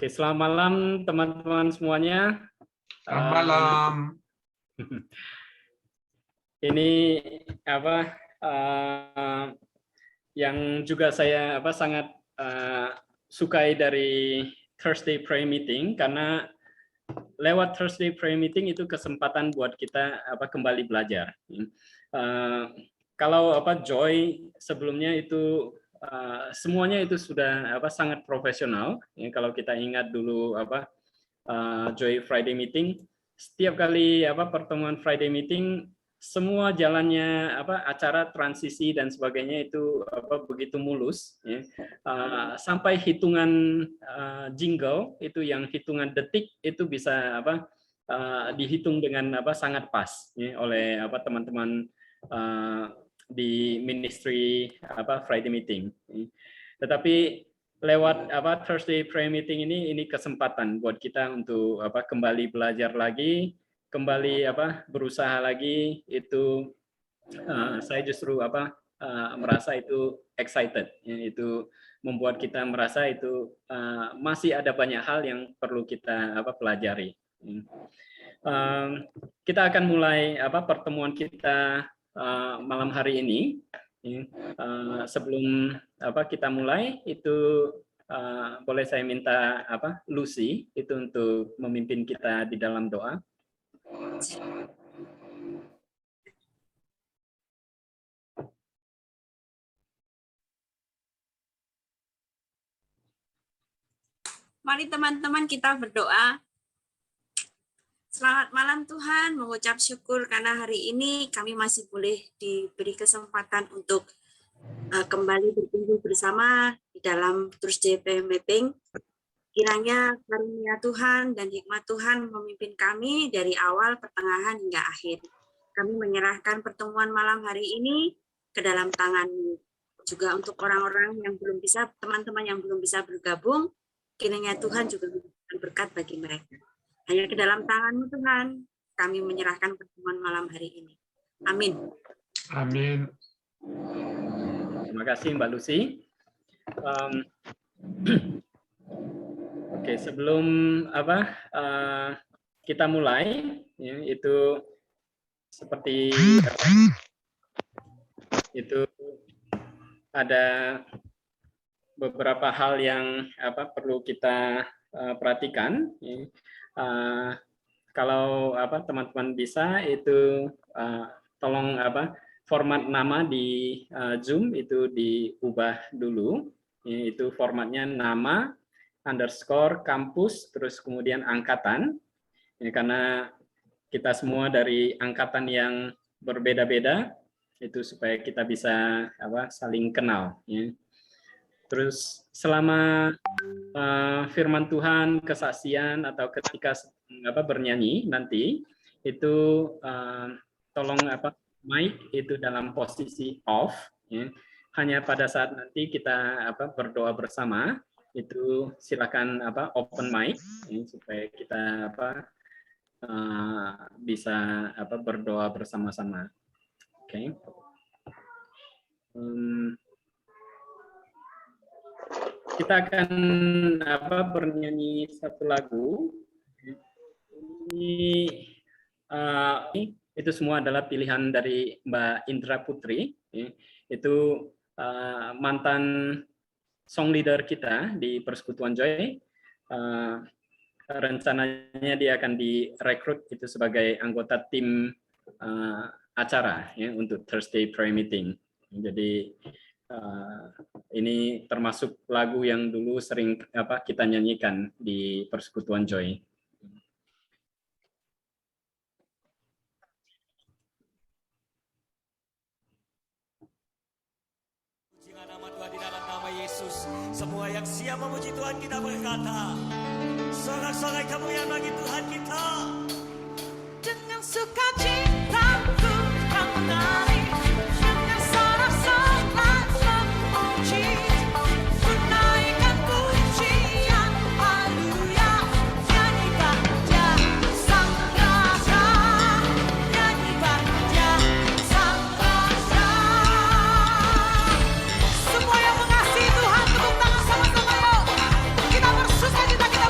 Oke, selamat malam teman-teman semuanya. Selamat malam. Ini yang juga saya sangat sukai dari Thursday Prayer Meeting, karena lewat Thursday Prayer Meeting itu kesempatan buat kita kembali belajar. Kalau Joy sebelumnya itu semuanya itu sudah sangat profesional. Ya, kalau kita ingat dulu Joy Friday Meeting, setiap kali pertemuan Friday Meeting, semua jalannya acara transisi dan sebagainya itu begitu mulus, ya. Sampai hitungan jingle itu, yang hitungan detik itu bisa dihitung dengan sangat pas, ya, oleh teman-teman di ministry Friday Meeting. Tetapi lewat Thursday Prayer Meeting ini kesempatan buat kita untuk kembali belajar lagi, kembali berusaha lagi. Itu saya justru merasa itu excited, ya, itu membuat kita merasa itu masih ada banyak hal yang perlu kita pelajari. Kita akan mulai pertemuan kita malam hari ini. Sebelum kita mulai itu boleh saya minta Lucy itu untuk memimpin kita di dalam doa. Mari teman-teman kita berdoa. Selamat malam Tuhan, mengucap syukur karena hari ini kami masih boleh diberi kesempatan untuk kembali berkumpul bersama di dalam Thursday Prayer Meeting. Kiranya karunia Tuhan dan hikmat Tuhan memimpin kami dari awal, pertengahan hingga akhir. Kami menyerahkan pertemuan malam hari ini ke dalam tangan-Mu. Juga untuk orang-orang yang belum bisa, teman-teman yang belum bisa bergabung, kiranya Tuhan juga memberikan berkat bagi mereka. Hanya ke dalam tangan-Mu Tuhan, kami menyerahkan pertemuan malam hari ini. Amin. Amin. Terima kasih Mbak Lucy. Oke, sebelum kita mulai, ya, itu seperti itu ada beberapa hal yang perlu kita perhatikan. Ya. Kalau teman-teman bisa itu tolong format nama di Zoom itu diubah dulu, ya, itu formatnya nama _ kampus terus kemudian angkatan, ya, karena kita semua dari angkatan yang berbeda-beda, itu supaya kita bisa saling kenal, ya. Terus selama firman Tuhan, kesaksian, atau ketika bernyanyi nanti itu tolong mic itu dalam posisi off, ya. Hanya pada saat nanti kita berdoa bersama itu silakan open mic, ya, supaya kita bisa berdoa bersama-sama. Oke. Kita akan bernyanyi satu lagu. Ini itu semua adalah pilihan dari Mbak Indra Putri, ya. Itu mantan song leader kita di Persekutuan Joy. Rencananya dia akan direkrut itu sebagai anggota tim acara, ya, untuk Thursday Prayer Meeting. Jadi ini termasuk lagu yang dulu sering kita nyanyikan di Persekutuan Joy. Pujilah nama Tuhan di dalam nama Yesus. Semua yang siap memuji Tuhan kita berkata, sorak-sorai kemuliaan bagi Tuhan kita. Dengan sukacita ku kan menari, dengan sorak-sorai memuji, ku naikkan pujian, haleluya. Nyanyi bahagia sang Raja, nyanyi bahagia sang Raja. Semua yang mengasihi Tuhan, tepuk tangan sama-sama yuk. Kita bersukacita, kita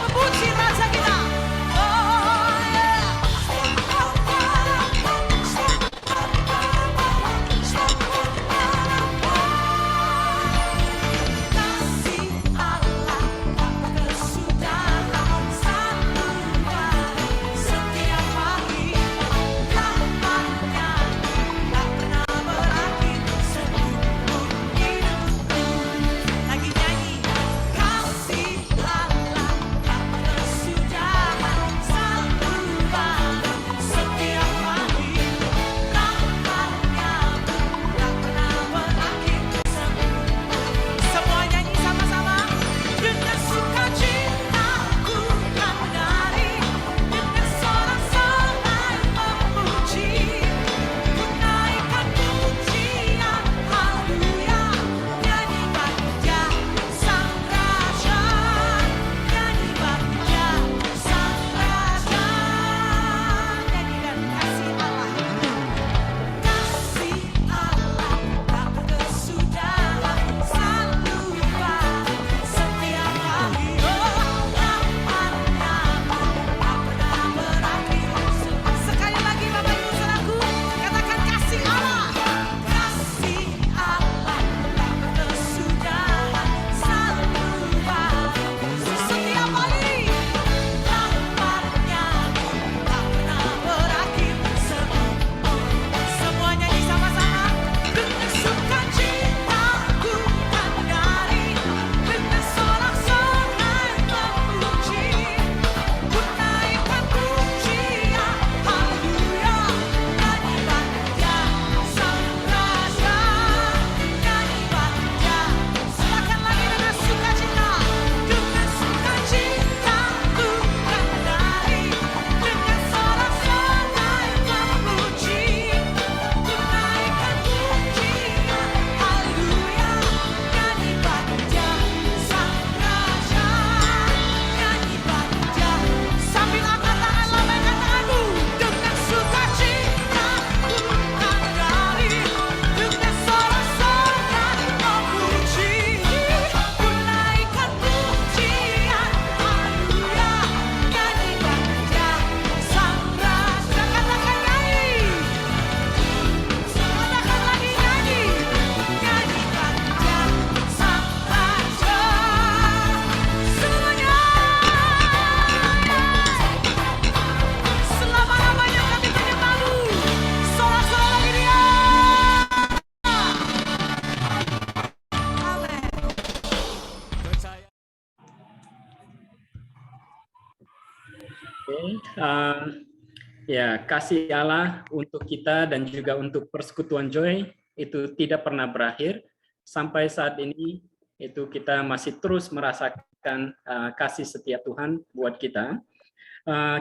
Ya, kasih Allah untuk kita dan juga untuk persekutuan Joy itu tidak pernah berakhir. Sampai saat ini itu kita masih terus merasakan kasih setia Tuhan buat kita.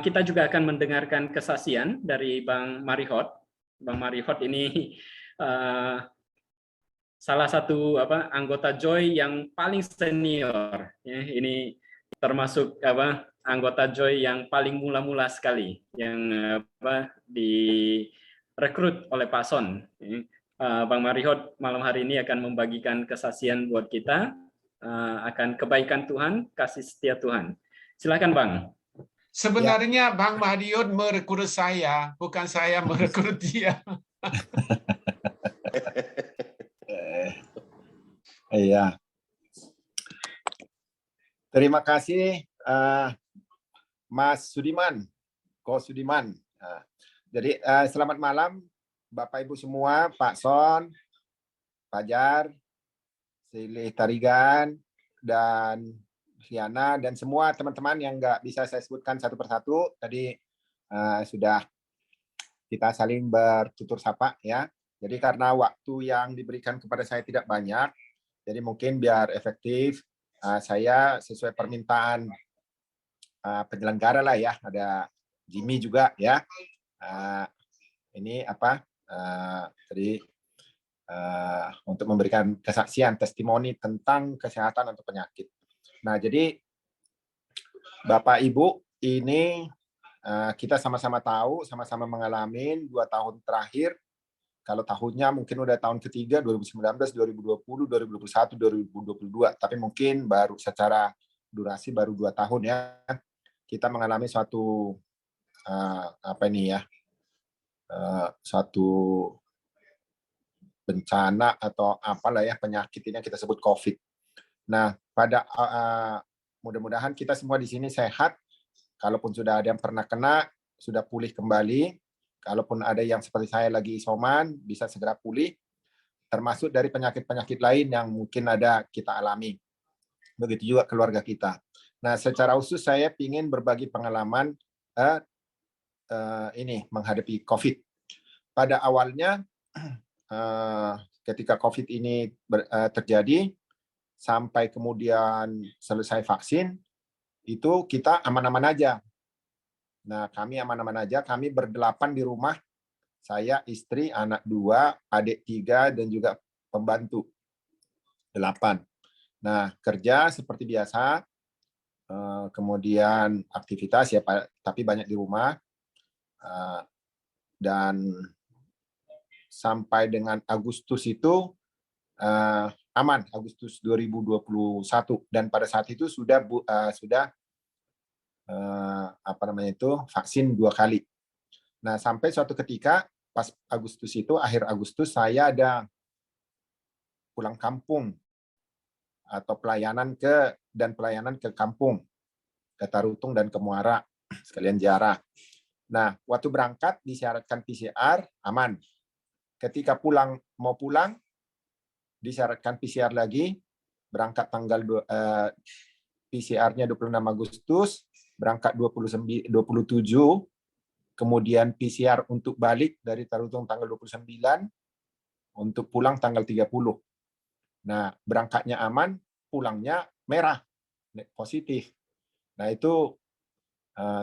Kita juga akan mendengarkan kesaksian dari Bang Marihot. Bang Marihot ini salah satu anggota Joy yang paling senior. Ya, ini termasuk anggota Joy yang paling mula-mula sekali, yang direkrut oleh Pak Son. Bang Marihot malam hari ini akan membagikan kesaksian buat kita akan kebaikan Tuhan, kasih setia Tuhan. Silakan Bang. Sebenarnya Bang Marihot merekrut saya, bukan saya merekrut dia. Iya. Terima kasih Mas Sudiman, Ko Sudiman. Jadi selamat malam Bapak Ibu semua, Pak Son, Pak Jar, Silih Tarigan, dan Liana, dan semua teman-teman yang nggak bisa saya sebutkan satu persatu. Tadi sudah kita saling bertutur sapa ya. Jadi karena waktu yang diberikan kepada saya tidak banyak, jadi mungkin biar efektif, saya sesuai permintaan penyelenggara lah ya, ada Jimmy juga ya. Ini tadi untuk memberikan kesaksian, testimoni tentang kesehatan atau penyakit. Nah, jadi Bapak Ibu, ini kita sama-sama tahu, sama-sama mengalami 2 tahun terakhir. Kalau tahunnya mungkin udah tahun ketiga, 2019, 2020, 2021, 2022. Tapi mungkin baru secara durasi baru 2 tahun ya. Kita mengalami suatu suatu bencana atau apalah ya, penyakit ini yang kita sebut COVID. Nah, pada mudah-mudahan kita semua di sini sehat. Kalaupun sudah ada yang pernah kena, sudah pulih kembali. Kalaupun ada yang seperti saya lagi isoman, bisa segera pulih. Termasuk dari penyakit-penyakit lain yang mungkin ada kita alami. Begitu juga keluarga kita. Nah, secara khusus saya ingin berbagi pengalaman ini menghadapi COVID. Pada awalnya, ketika COVID ini terjadi, sampai kemudian selesai vaksin, itu kita aman-aman aja. Nah, kami aman-aman aja, kami berdelapan di rumah, saya, istri, anak 2, adik 3, dan juga pembantu 8. Nah, kerja seperti biasa, kemudian aktivitas ya, tapi banyak di rumah, dan sampai dengan Agustus itu aman, Agustus 2021, dan pada saat itu sudah vaksin 2 kali. Nah, sampai suatu ketika pas Agustus itu, akhir Agustus, saya ada pulang kampung atau pelayanan ke kampung, ke Tarutung dan ke Muara, sekalian ziarah. Nah, waktu berangkat disyaratkan PCR, aman. Ketika mau pulang, disyaratkan PCR lagi, berangkat tanggal PCR-nya 26 Agustus, berangkat 27, kemudian PCR untuk balik dari Tarutung tanggal 29, untuk pulang tanggal 30. Nah, berangkatnya aman, pulangnya merah, positif. Nah, itu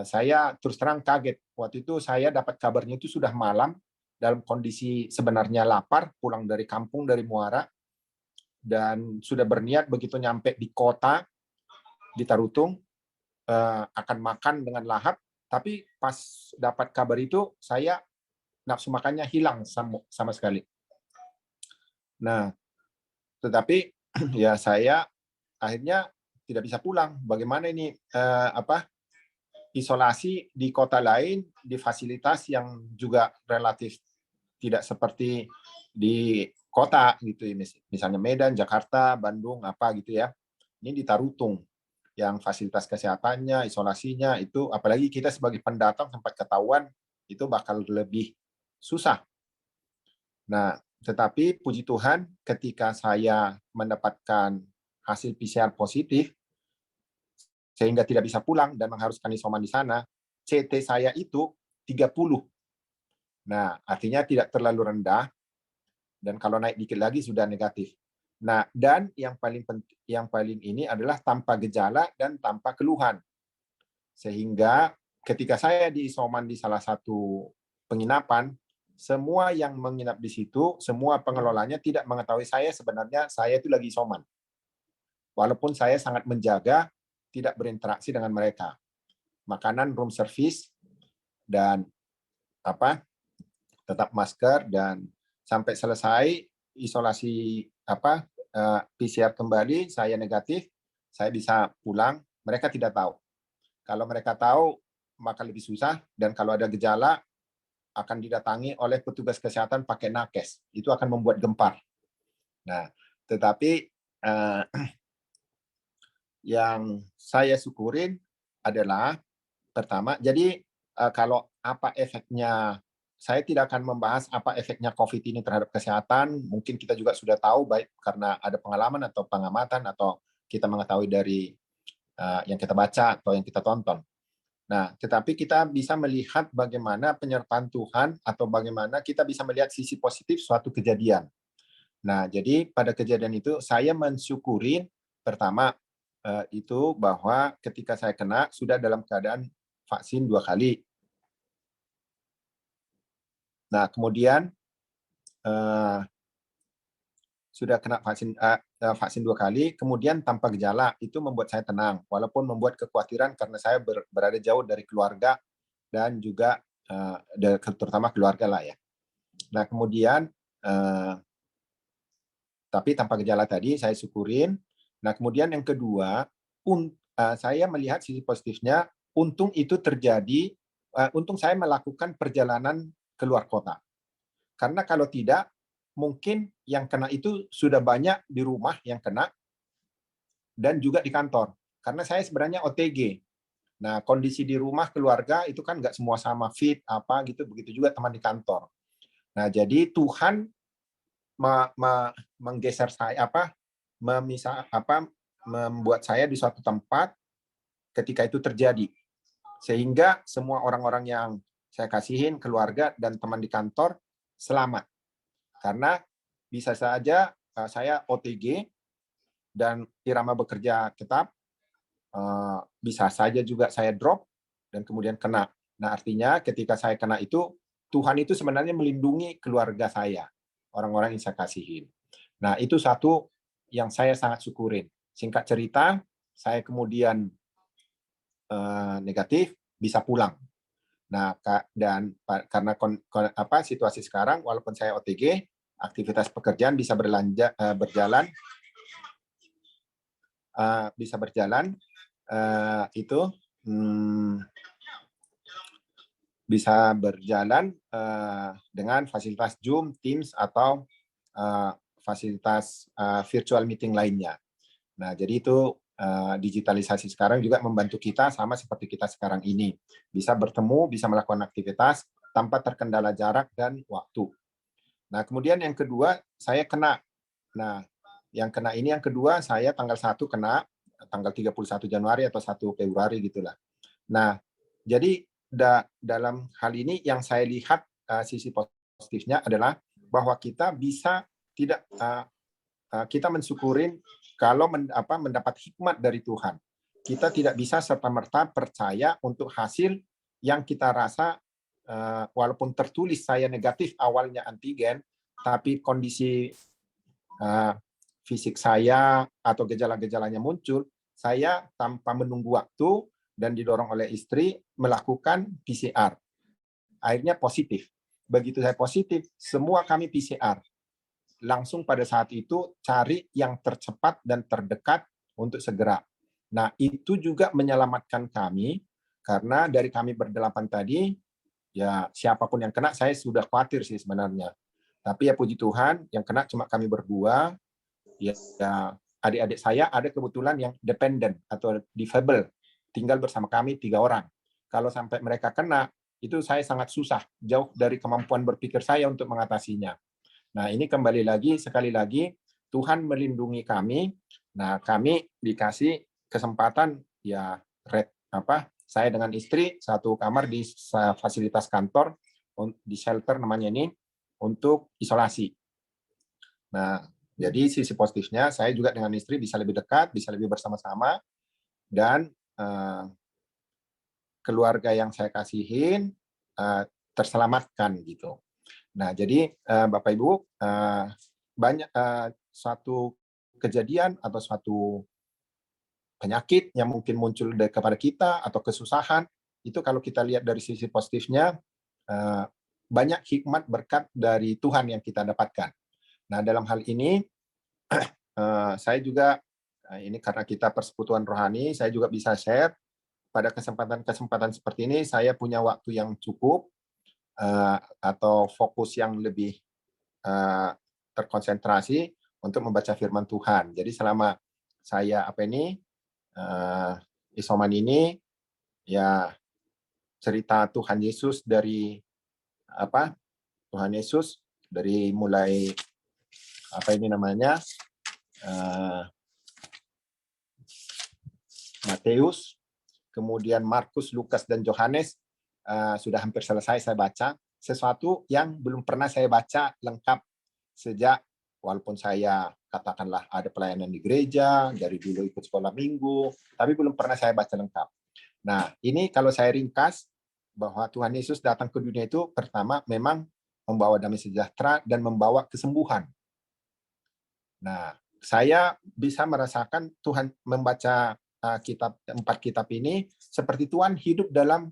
saya terus terang kaget. Waktu itu saya dapat kabarnya itu sudah malam, dalam kondisi sebenarnya lapar, pulang dari kampung, dari Muara, dan sudah berniat begitu nyampe di kota, di Tarutung, akan makan dengan lahap, tapi pas dapat kabar itu, saya nafsu makannya hilang sama sekali. Nah, tetapi ya saya akhirnya tidak bisa pulang. Bagaimana ini isolasi di kota lain, di fasilitas yang juga relatif tidak seperti di kota gitu, misalnya Medan, Jakarta, Bandung, apa gitu ya. Ini di Tarutung, yang fasilitas kesehatannya, isolasinya itu, apalagi kita sebagai pendatang tempat ketahuan, itu bakal lebih susah. Nah, tetapi puji Tuhan, ketika saya mendapatkan hasil PCR positif, sehingga tidak bisa pulang dan mengharuskan isoman di sana, CT saya itu 30. Nah, artinya tidak terlalu rendah, dan kalau naik dikit lagi sudah negatif. Nah, dan yang paling ini adalah tanpa gejala dan tanpa keluhan. Sehingga ketika saya diisoman di salah satu penginapan, semua yang menginap di situ, semua pengelolanya tidak mengetahui sebenarnya saya itu lagi isoman. Walaupun saya sangat menjaga tidak berinteraksi dengan mereka. Makanan room service dan tetap masker, dan sampai selesai isolasi PCR kembali saya negatif, saya bisa pulang. Mereka tidak tahu. Kalau mereka tahu maka lebih susah, dan kalau ada gejala akan didatangi oleh petugas kesehatan pakai nakes. Itu akan membuat gempar. Nah, tetapi yang saya syukurin adalah pertama, jadi kalau apa efeknya, saya tidak akan membahas apa efeknya COVID ini terhadap kesehatan. Mungkin kita juga sudah tahu, baik karena ada pengalaman atau pengamatan, atau kita mengetahui dari yang kita baca atau yang kita tonton. Nah, tetapi kita bisa melihat bagaimana penyertaan Tuhan, atau bagaimana kita bisa melihat sisi positif suatu kejadian. Nah, jadi pada kejadian itu saya mensyukuri pertama itu bahwa ketika saya kena sudah dalam keadaan vaksin 2 kali. Nah, kemudian sudah kena vaksin 2 kali, kemudian tanpa gejala, itu membuat saya tenang, walaupun membuat kekhawatiran karena saya berada jauh dari keluarga, dan juga terutama keluarga lah ya. Nah, kemudian tapi tanpa gejala tadi saya syukurin. Nah, kemudian yang kedua, saya melihat sisi positifnya, untung itu terjadi, untung saya melakukan perjalanan keluar kota. Karena kalau tidak, mungkin yang kena itu sudah banyak di rumah yang kena, dan juga di kantor. Karena saya sebenarnya OTG. Nah, kondisi di rumah keluarga itu kan nggak semua sama fit, gitu, begitu juga teman di kantor. Nah, jadi Tuhan menggeser saya, membuat saya di suatu tempat ketika itu terjadi. Sehingga semua orang-orang yang saya kasihin, keluarga dan teman di kantor, selamat. Karena bisa saja saya OTG dan irama bekerja tetap, bisa saja juga saya drop dan kemudian kena. Nah, artinya ketika saya kena itu, Tuhan itu sebenarnya melindungi keluarga saya, orang-orang yang saya kasihin. Nah, itu satu yang saya sangat syukurin. Singkat cerita, saya kemudian negatif, bisa pulang. Nah, dan karena situasi sekarang, walaupun saya OTG, aktivitas pekerjaan bisa berjalan, bisa berjalan dengan fasilitas Zoom, Teams, atau fasilitas virtual meeting lainnya. Nah, jadi itu digitalisasi sekarang juga membantu kita sama seperti kita sekarang ini. Bisa bertemu, bisa melakukan aktivitas tanpa terkendala jarak dan waktu. Nah, kemudian yang kedua, saya kena. Nah, yang kedua, saya tanggal 1 kena, tanggal 31 Januari atau 1 Februari gitulah. Nah, jadi dalam hal ini yang saya lihat sisi positifnya adalah bahwa kita bisa kita mensyukurin kalau mendapat hikmat dari Tuhan. Kita tidak bisa serta-merta percaya untuk hasil yang kita rasa, walaupun tertulis saya negatif awalnya antigen, tapi kondisi fisik saya atau gejala-gejalanya muncul, saya tanpa menunggu waktu dan didorong oleh istri melakukan PCR. Akhirnya positif. Begitu saya positif, semua kami PCR. Langsung pada saat itu cari yang tercepat dan terdekat untuk segera. Nah, itu juga menyelamatkan kami, karena dari kami berdelapan tadi, ya siapapun yang kena, saya sudah khawatir sih sebenarnya. Tapi ya puji Tuhan, yang kena cuma kami berdua. Ya adik-adik saya ada kebetulan yang dependent atau difabel, tinggal bersama kami 3 orang. Kalau sampai mereka kena, itu saya sangat susah, jauh dari kemampuan berpikir saya untuk mengatasinya. Nah, ini kembali lagi, sekali lagi, Tuhan melindungi kami. Nah, kami dikasih kesempatan ya saya dengan istri satu kamar di fasilitas kantor, di shelter namanya ini, untuk isolasi. Nah, jadi sisi positifnya saya juga dengan istri bisa lebih dekat, bisa lebih bersama-sama, dan keluarga yang saya kasihin terselamatkan gitu. Nah, jadi Bapak Ibu, banyak suatu kejadian atau suatu penyakit yang mungkin muncul kepada kita atau kesusahan, itu kalau kita lihat dari sisi positifnya, banyak hikmat berkat dari Tuhan yang kita dapatkan. Nah, dalam hal ini, saya juga, ini karena kita persekutuan rohani, saya juga bisa share, pada kesempatan-kesempatan seperti ini, saya punya waktu yang cukup, atau fokus yang lebih terkonsentrasi untuk membaca firman Tuhan. Jadi selama saya isoman ini, ya cerita Tuhan Yesus dari Tuhan Yesus dari mulai Matius, kemudian Markus, Lukas, dan Yohanes sudah hampir selesai saya baca. Sesuatu yang belum pernah saya baca lengkap sejak, walaupun saya katakanlah ada pelayanan di gereja, dari dulu ikut sekolah minggu, tapi belum pernah saya baca lengkap. Nah, ini kalau saya ringkas, bahwa Tuhan Yesus datang ke dunia itu pertama memang membawa damai sejahtera dan membawa kesembuhan. Nah, saya bisa merasakan Tuhan membaca 4 kitab ini seperti Tuhan hidup dalam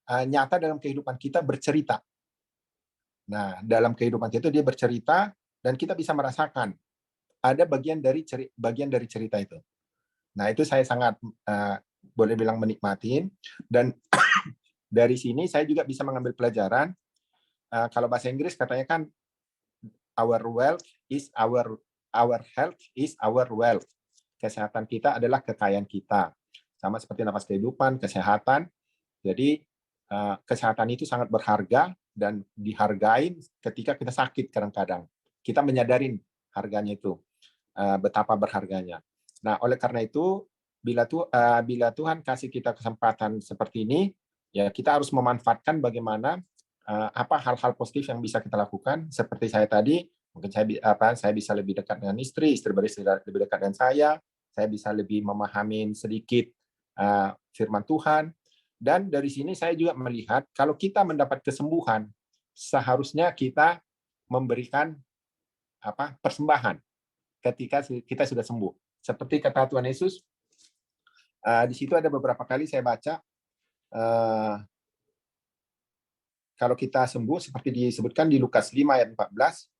nyata dalam kehidupan kita, bercerita. Nah, dalam kehidupan kita dia bercerita dan kita bisa merasakan ada bagian dari cerita itu. Nah, itu saya sangat boleh bilang menikmati, dan dari sini saya juga bisa mengambil pelajaran. Kalau bahasa Inggris katanya kan our health is our wealth. Kesehatan kita adalah kekayaan kita. Sama seperti nafas kehidupan, kesehatan. Jadi kesehatan itu sangat berharga dan dihargain ketika kita sakit kadang-kadang. Kita menyadarin harganya itu, betapa berharganya. Nah, oleh karena itu, bila Tuhan kasih kita kesempatan seperti ini, ya kita harus memanfaatkan bagaimana apa hal-hal positif yang bisa kita lakukan. Seperti saya tadi, mungkin saya bisa lebih dekat dengan istri lebih dekat dengan saya bisa lebih memahami sedikit firman Tuhan. Dan dari sini saya juga melihat kalau kita mendapat kesembuhan, seharusnya kita memberikan persembahan ketika kita sudah sembuh. Seperti kata Tuhan Yesus, di situ ada beberapa kali saya baca, kalau kita sembuh seperti disebutkan di Lukas 5 ayat 14,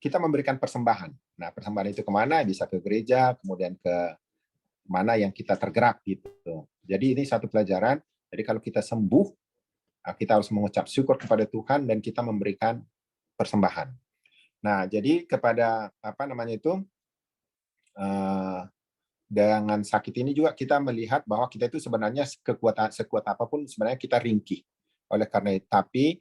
kita memberikan persembahan. Nah, persembahan itu kemana? Bisa ke gereja, kemudian ke mana yang kita tergerak gitu. Jadi ini satu pelajaran. Jadi kalau kita sembuh, kita harus mengucap syukur kepada Tuhan dan kita memberikan persembahan. Nah, jadi kepada dengan sakit ini juga kita melihat bahwa kita itu sebenarnya sekuat apapun sebenarnya kita ringkih. Oleh karena itu, tapi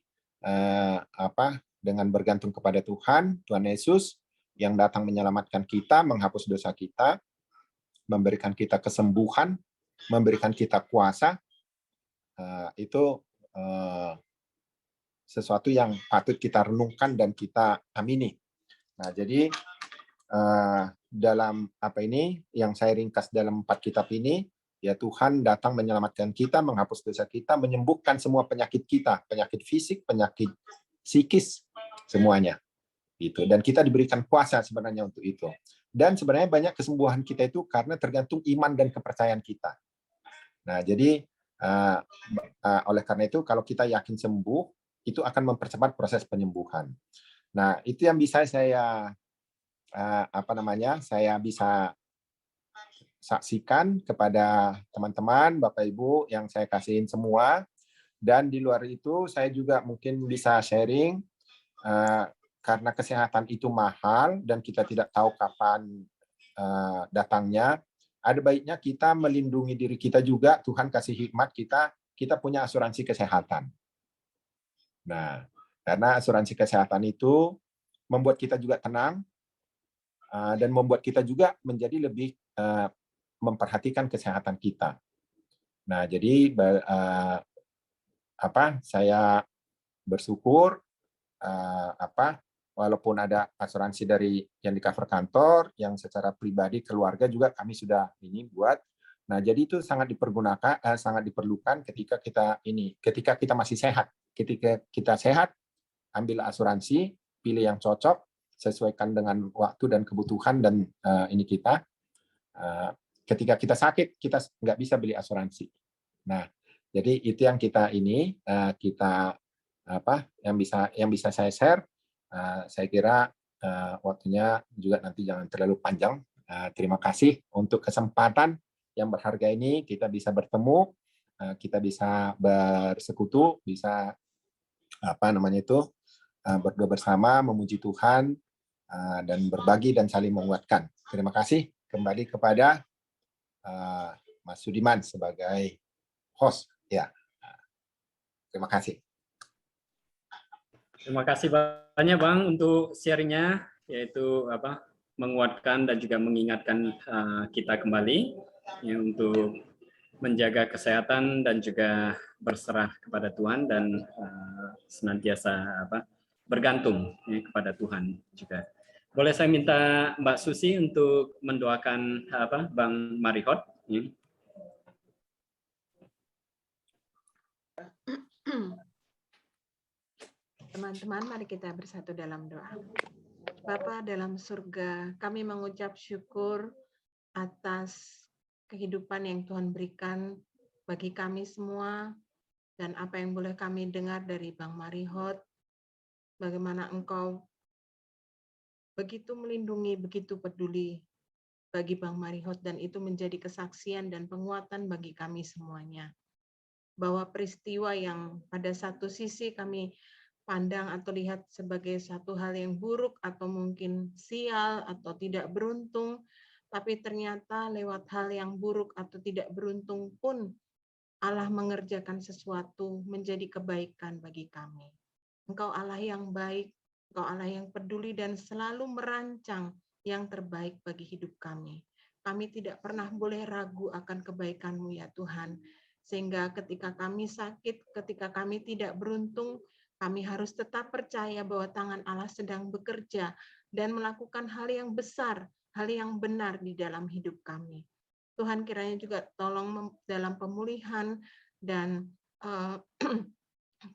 dengan bergantung kepada Tuhan Yesus yang datang menyelamatkan kita, menghapus dosa kita, memberikan kita kesembuhan, memberikan kita kuasa, itu sesuatu yang patut kita renungkan dan kita amini. Nah, jadi dalam yang saya ringkas dalam 4 kitab ini, ya Tuhan datang menyelamatkan kita, menghapus dosa kita, menyembuhkan semua penyakit kita, penyakit fisik, penyakit psikis, semuanya. Gitu. Dan kita diberikan kuasa sebenarnya untuk itu. Dan sebenarnya banyak kesembuhan kita itu karena tergantung iman dan kepercayaan kita. Nah, jadi oleh karena itu kalau kita yakin sembuh, itu akan mempercepat proses penyembuhan. Nah, itu yang bisa saya saya bisa saksikan kepada teman-teman, Bapak Ibu yang saya kasihin semua. Dan di luar itu saya juga mungkin bisa sharing, karena kesehatan itu mahal dan kita tidak tahu kapan datangnya, ada baiknya kita melindungi diri kita juga. Tuhan kasih hikmat kita punya asuransi kesehatan. Nah, karena asuransi kesehatan itu membuat kita juga tenang dan membuat kita juga menjadi lebih memperhatikan kesehatan kita. Nah, jadi saya bersyukur walaupun ada asuransi dari yang di cover kantor, yang secara pribadi keluarga juga kami sudah ini buat. Nah, jadi itu sangat diperlukan ketika kita masih sehat. Ketika kita sehat, ambil asuransi, pilih yang cocok, sesuaikan dengan waktu dan kebutuhan dan ini kita. Ketika kita sakit, kita nggak bisa beli asuransi. Nah, jadi itu yang yang bisa saya share. Saya kira waktunya juga nanti jangan terlalu panjang. Terima kasih untuk kesempatan yang berharga ini, kita bisa bertemu, kita bisa bersekutu, bisa berdoa bersama, memuji Tuhan, dan berbagi dan saling menguatkan. Terima kasih kembali kepada Mas Sudiman sebagai host. Ya, terima kasih. Terima kasih banyak Bang untuk sharingnya, yaitu menguatkan dan juga mengingatkan kita kembali ya, untuk menjaga kesehatan dan juga berserah kepada Tuhan dan senantiasa bergantung ya, kepada Tuhan juga. Boleh saya minta Mbak Susi untuk mendoakan Bang Marihot? Ya. Teman-teman, mari kita bersatu dalam doa. Bapa dalam surga, kami mengucap syukur atas kehidupan yang Tuhan berikan bagi kami semua, dan apa yang boleh kami dengar dari Bang Marihot, bagaimana Engkau begitu melindungi, begitu peduli bagi Bang Marihot, dan itu menjadi kesaksian dan penguatan bagi kami semuanya. Bahwa peristiwa yang pada satu sisi kami pandang atau lihat sebagai satu hal yang buruk atau mungkin sial atau tidak beruntung, tapi ternyata lewat hal yang buruk atau tidak beruntung pun Allah mengerjakan sesuatu menjadi kebaikan bagi kami. Engkau Allah yang baik, Engkau Allah yang peduli dan selalu merancang yang terbaik bagi hidup kami. Kami tidak pernah boleh ragu akan kebaikan-Mu ya Tuhan, sehingga ketika kami sakit, ketika kami tidak beruntung, kami harus tetap percaya bahwa tangan Allah sedang bekerja dan melakukan hal yang besar, hal yang benar di dalam hidup kami. Tuhan kiranya juga tolong dalam pemulihan dan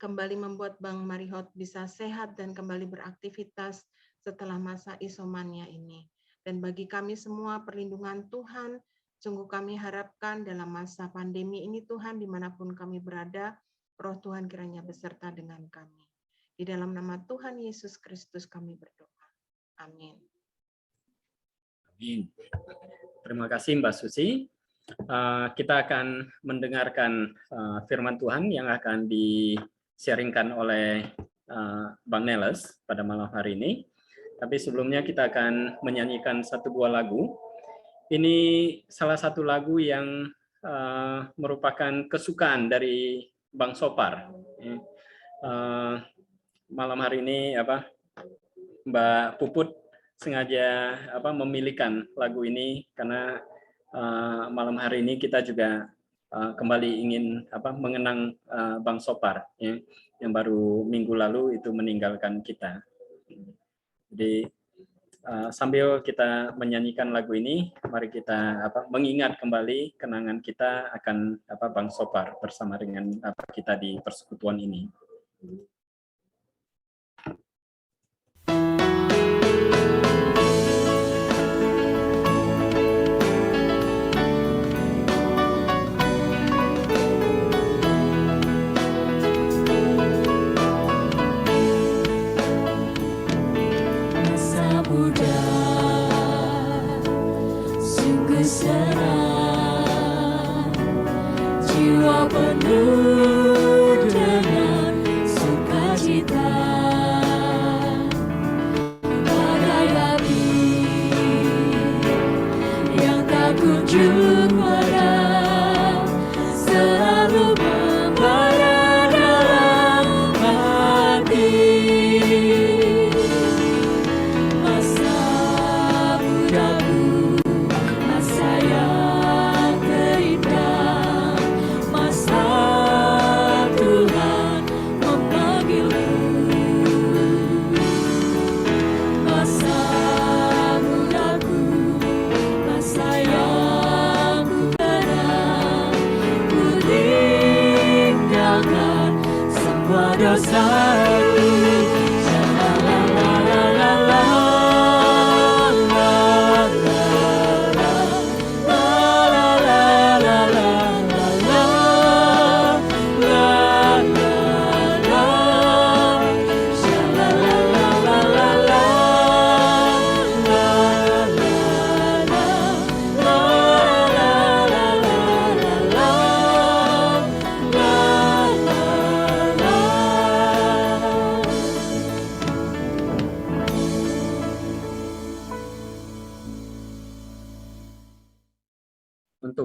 kembali membuat Bang Marihot bisa sehat dan kembali beraktivitas setelah masa isomannya ini. Dan bagi kami semua perlindungan Tuhan, sungguh kami harapkan dalam masa pandemi ini Tuhan, dimanapun kami berada, Roh Tuhan kiranya beserta dengan kami. Di dalam nama Tuhan Yesus Kristus kami berdoa. Amin. Amin. Terima kasih Mbak Susi. Kita akan mendengarkan firman Tuhan yang akan di-sharingkan oleh Bang Neles pada malam hari ini. Tapi sebelumnya kita akan menyanyikan satu buah lagu. Ini salah satu lagu yang merupakan kesukaan dari Bang Sopar. Malam hari ini Mbak Puput sengaja memilihkan lagu ini karena malam hari ini kita juga kembali ingin mengenang Bang Sopar ya, yang baru minggu lalu itu meninggalkan kita. Jadi sambil kita menyanyikan lagu ini, mari kita mengingat kembali kenangan kita akan Bang Sopar bersama dengan kita di persekutuan ini. Jiwa penuh dengan suka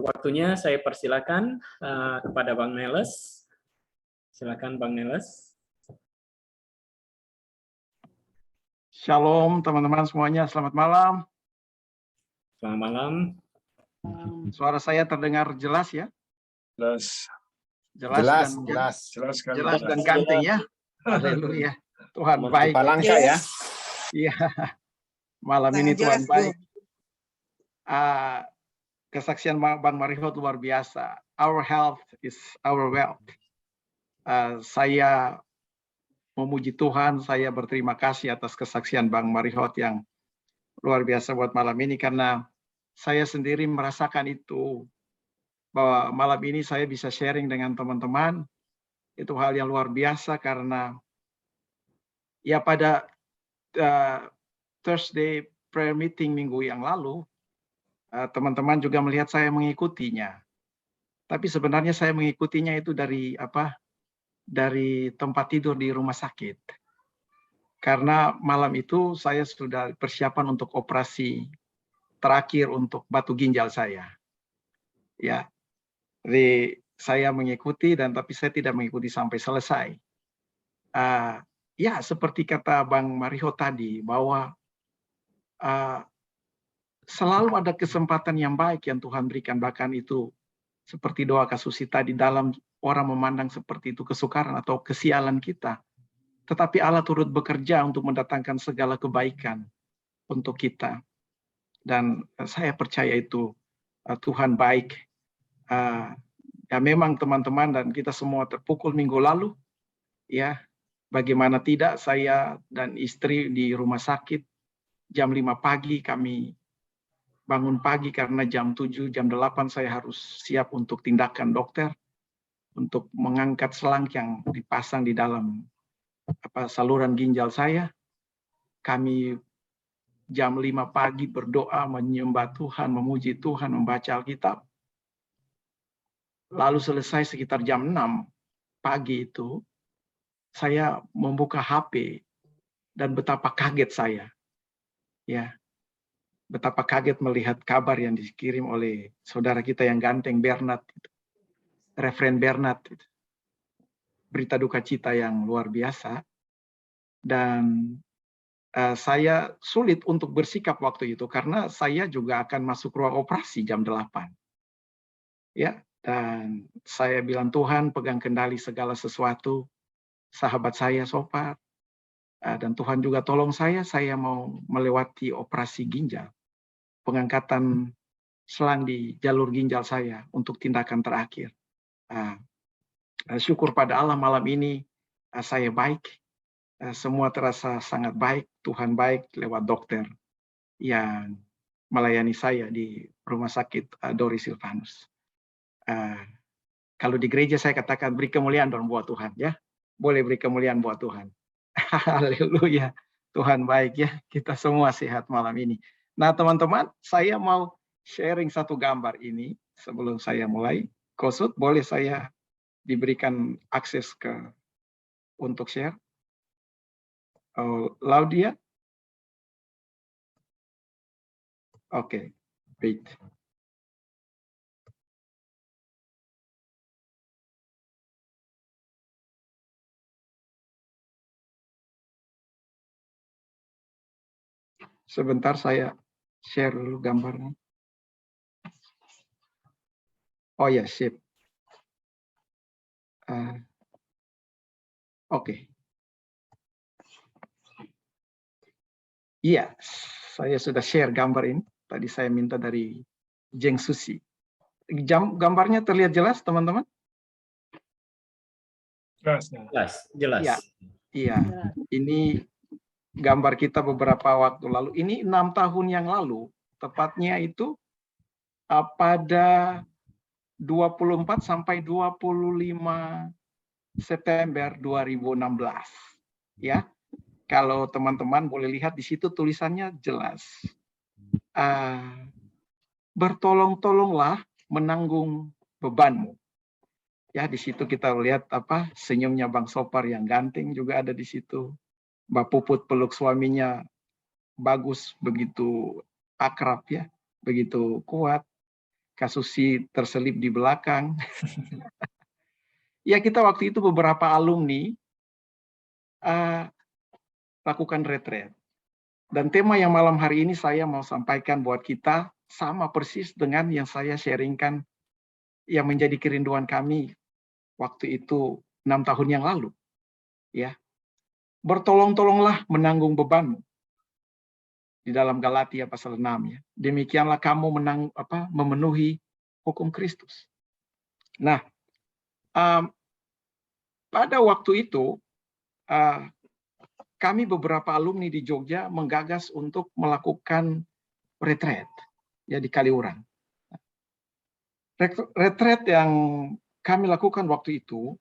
untuk waktunya saya persilakan kepada Bang Neles. Silakan Bang Neles. Shalom teman-teman semuanya, selamat malam. Selamat malam. Suara saya terdengar jelas ya? Jelas. Jelas dan ganteng ya. Haleluya. Tuhan baik. Palangka ya. Iya. Malam ini Tuhan baik. Kesaksian Bang Marihot luar biasa. Our health is our wealth. Saya memuji Tuhan, saya berterima kasih atas kesaksian Bang Marihot yang luar biasa buat malam ini, karena saya sendiri merasakan itu, bahwa malam ini saya bisa sharing dengan teman-teman. Itu hal yang luar biasa, karena ya pada Thursday prayer meeting minggu yang lalu, teman-teman juga melihat saya mengikutinya. Tapi sebenarnya saya mengikutinya itu dari tempat tidur di rumah sakit. Karena malam itu saya sudah persiapan untuk operasi terakhir untuk batu ginjal saya. Ya. Jadi saya mengikuti, tapi saya tidak mengikuti sampai selesai. Ya, seperti kata Bang Marihot tadi, bahwa selalu ada kesempatan yang baik yang Tuhan berikan, bahkan itu seperti doa Kasusita, di dalam orang memandang seperti itu kesukaran atau kesialan kita. Tetapi Allah turut bekerja untuk mendatangkan segala kebaikan untuk kita. Dan saya percaya itu Tuhan baik. Ya memang teman-teman dan kita semua terpukul minggu lalu. Ya, bagaimana tidak, saya dan istri di rumah sakit jam 5 pagi kami bangun pagi, karena jam 7, jam 8 saya harus siap untuk tindakan dokter untuk mengangkat selang yang dipasang di dalam saluran ginjal saya. Kami jam 5 pagi berdoa, menyembah Tuhan, memuji Tuhan, membaca Alkitab. Lalu selesai sekitar jam 6 pagi itu, saya membuka HP dan betapa kaget saya. Ya. Betapa kaget melihat kabar yang dikirim oleh saudara kita yang ganteng, Bernard, Referen Bernard. Berita duka cita yang luar biasa. Dan saya sulit untuk bersikap waktu itu, karena saya juga akan masuk ruang operasi jam 8. Ya, dan saya bilang, Tuhan pegang kendali segala sesuatu. Sahabat saya Sopat, dan Tuhan juga tolong saya mau melewati operasi ginjal. Pengangkatan selang di jalur ginjal saya untuk tindakan terakhir. Syukur pada Allah malam ini saya baik. Semua terasa sangat baik. Tuhan baik lewat dokter yang melayani saya di rumah sakit Dori Silvanus. Kalau di gereja saya katakan beri kemuliaan dong buat Tuhan ya. Boleh beri kemuliaan buat Tuhan. Haleluya. Tuhan baik ya. Kita semua sehat malam ini. Nah teman-teman, saya mau sharing satu gambar ini sebelum saya mulai. Kosut, boleh saya diberikan akses untuk share? Laudia? Oke, wait. Sebentar saya share dulu gambarnya. Oh ya, sip. Oke. Iya, saya sudah share gambar ini. Tadi saya minta dari Jeng Susi. Gambarnya terlihat jelas, teman-teman? Jelas. Iya. Ini gambar kita beberapa waktu lalu. Ini 6 tahun yang lalu. Tepatnya itu pada 24 sampai 25 September 2016. Ya. Kalau teman-teman boleh lihat di situ tulisannya jelas. Bertolong-tolonglah menanggung bebanmu. Ya, di situ kita lihat senyumnya Bang Sopar yang ganteng juga ada di situ. Mbak Puput peluk suaminya bagus, begitu akrab ya, begitu kuat. Kasusi terselip di belakang. Ya, kita waktu itu beberapa alumni lakukan retret. Dan tema yang malam hari ini saya mau sampaikan buat kita sama persis dengan yang saya sharingkan yang menjadi kerinduan kami waktu itu 6 tahun yang lalu. Ya, bertolong-tolonglah menanggung bebanmu. Di dalam Galatia pasal 6 ya. Demikianlah kamu memenuhi hukum Kristus. Nah, pada waktu itu kami beberapa alumni di Jogja menggagas untuk melakukan retret ya di Kaliurang. Retret yang kami lakukan waktu itu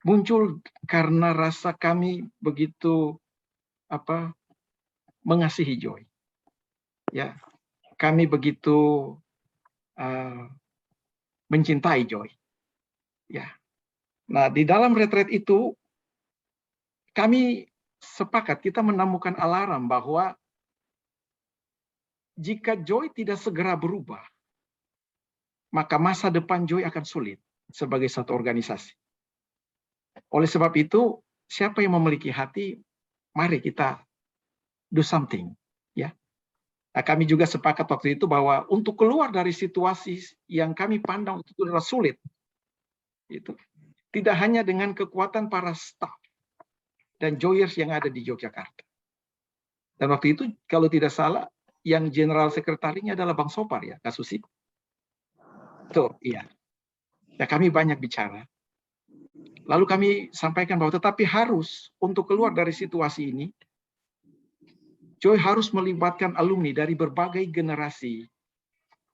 muncul karena rasa kami begitu mengasihi Joy. Ya, kami begitu mencintai Joy. Ya. Nah, di dalam retret itu kami sepakat, kita menemukan alarm bahwa jika Joy tidak segera berubah, maka masa depan Joy akan sulit sebagai satu organisasi. Oleh sebab itu, siapa yang memiliki hati, mari kita do something. Ya. Nah, kami juga sepakat waktu itu bahwa untuk keluar dari situasi yang kami pandang itu adalah sulit, itu tidak hanya dengan kekuatan para staf dan Joyers yang ada di Yogyakarta. Dan waktu itu kalau tidak salah yang general sekretarinya adalah Bang Sopar ya, Kasusi. Tuh, iya. Ya, kami banyak bicara. Lalu kami sampaikan bahwa tetapi harus untuk keluar dari situasi ini, Joy harus melibatkan alumni dari berbagai generasi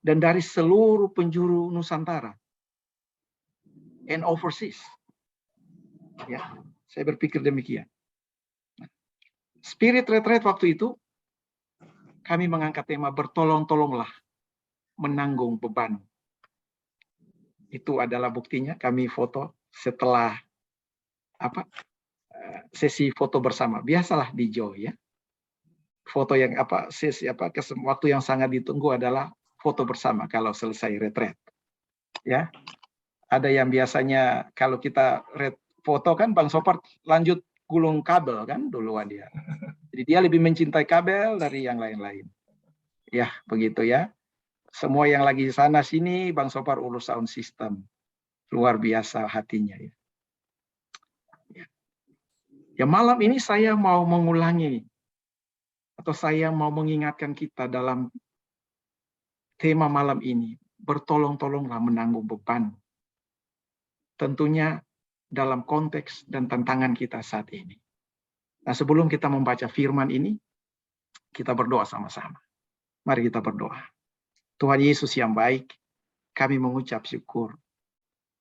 dan dari seluruh penjuru Nusantara and overseas. Ya, saya berpikir demikian. Spirit retreat waktu itu, kami mengangkat tema bertolong-tolonglah menanggung beban. Itu adalah buktinya, kami foto setelah sesi foto bersama. Biasalah di Joy ya. Foto yang sesi waktu yang sangat ditunggu adalah foto bersama kalau selesai retreat. Ya. Ada yang biasanya kalau kita foto kan Bang Sopar lanjut gulung kabel kan duluan dia. Jadi dia lebih mencintai kabel dari yang lain-lain. Ya, begitu ya. Semua yang lagi sana sini Bang Sopar urus sound system. Luar biasa hatinya ya. Ya, malam ini saya mau mengulangi atau saya mau mengingatkan kita dalam tema malam ini, bertolong-tolonglah menanggung beban. Tentunya dalam konteks dan tantangan kita saat ini. Nah, sebelum kita membaca firman ini, kita berdoa sama-sama. Mari kita berdoa. Tuhan Yesus yang baik, kami mengucap syukur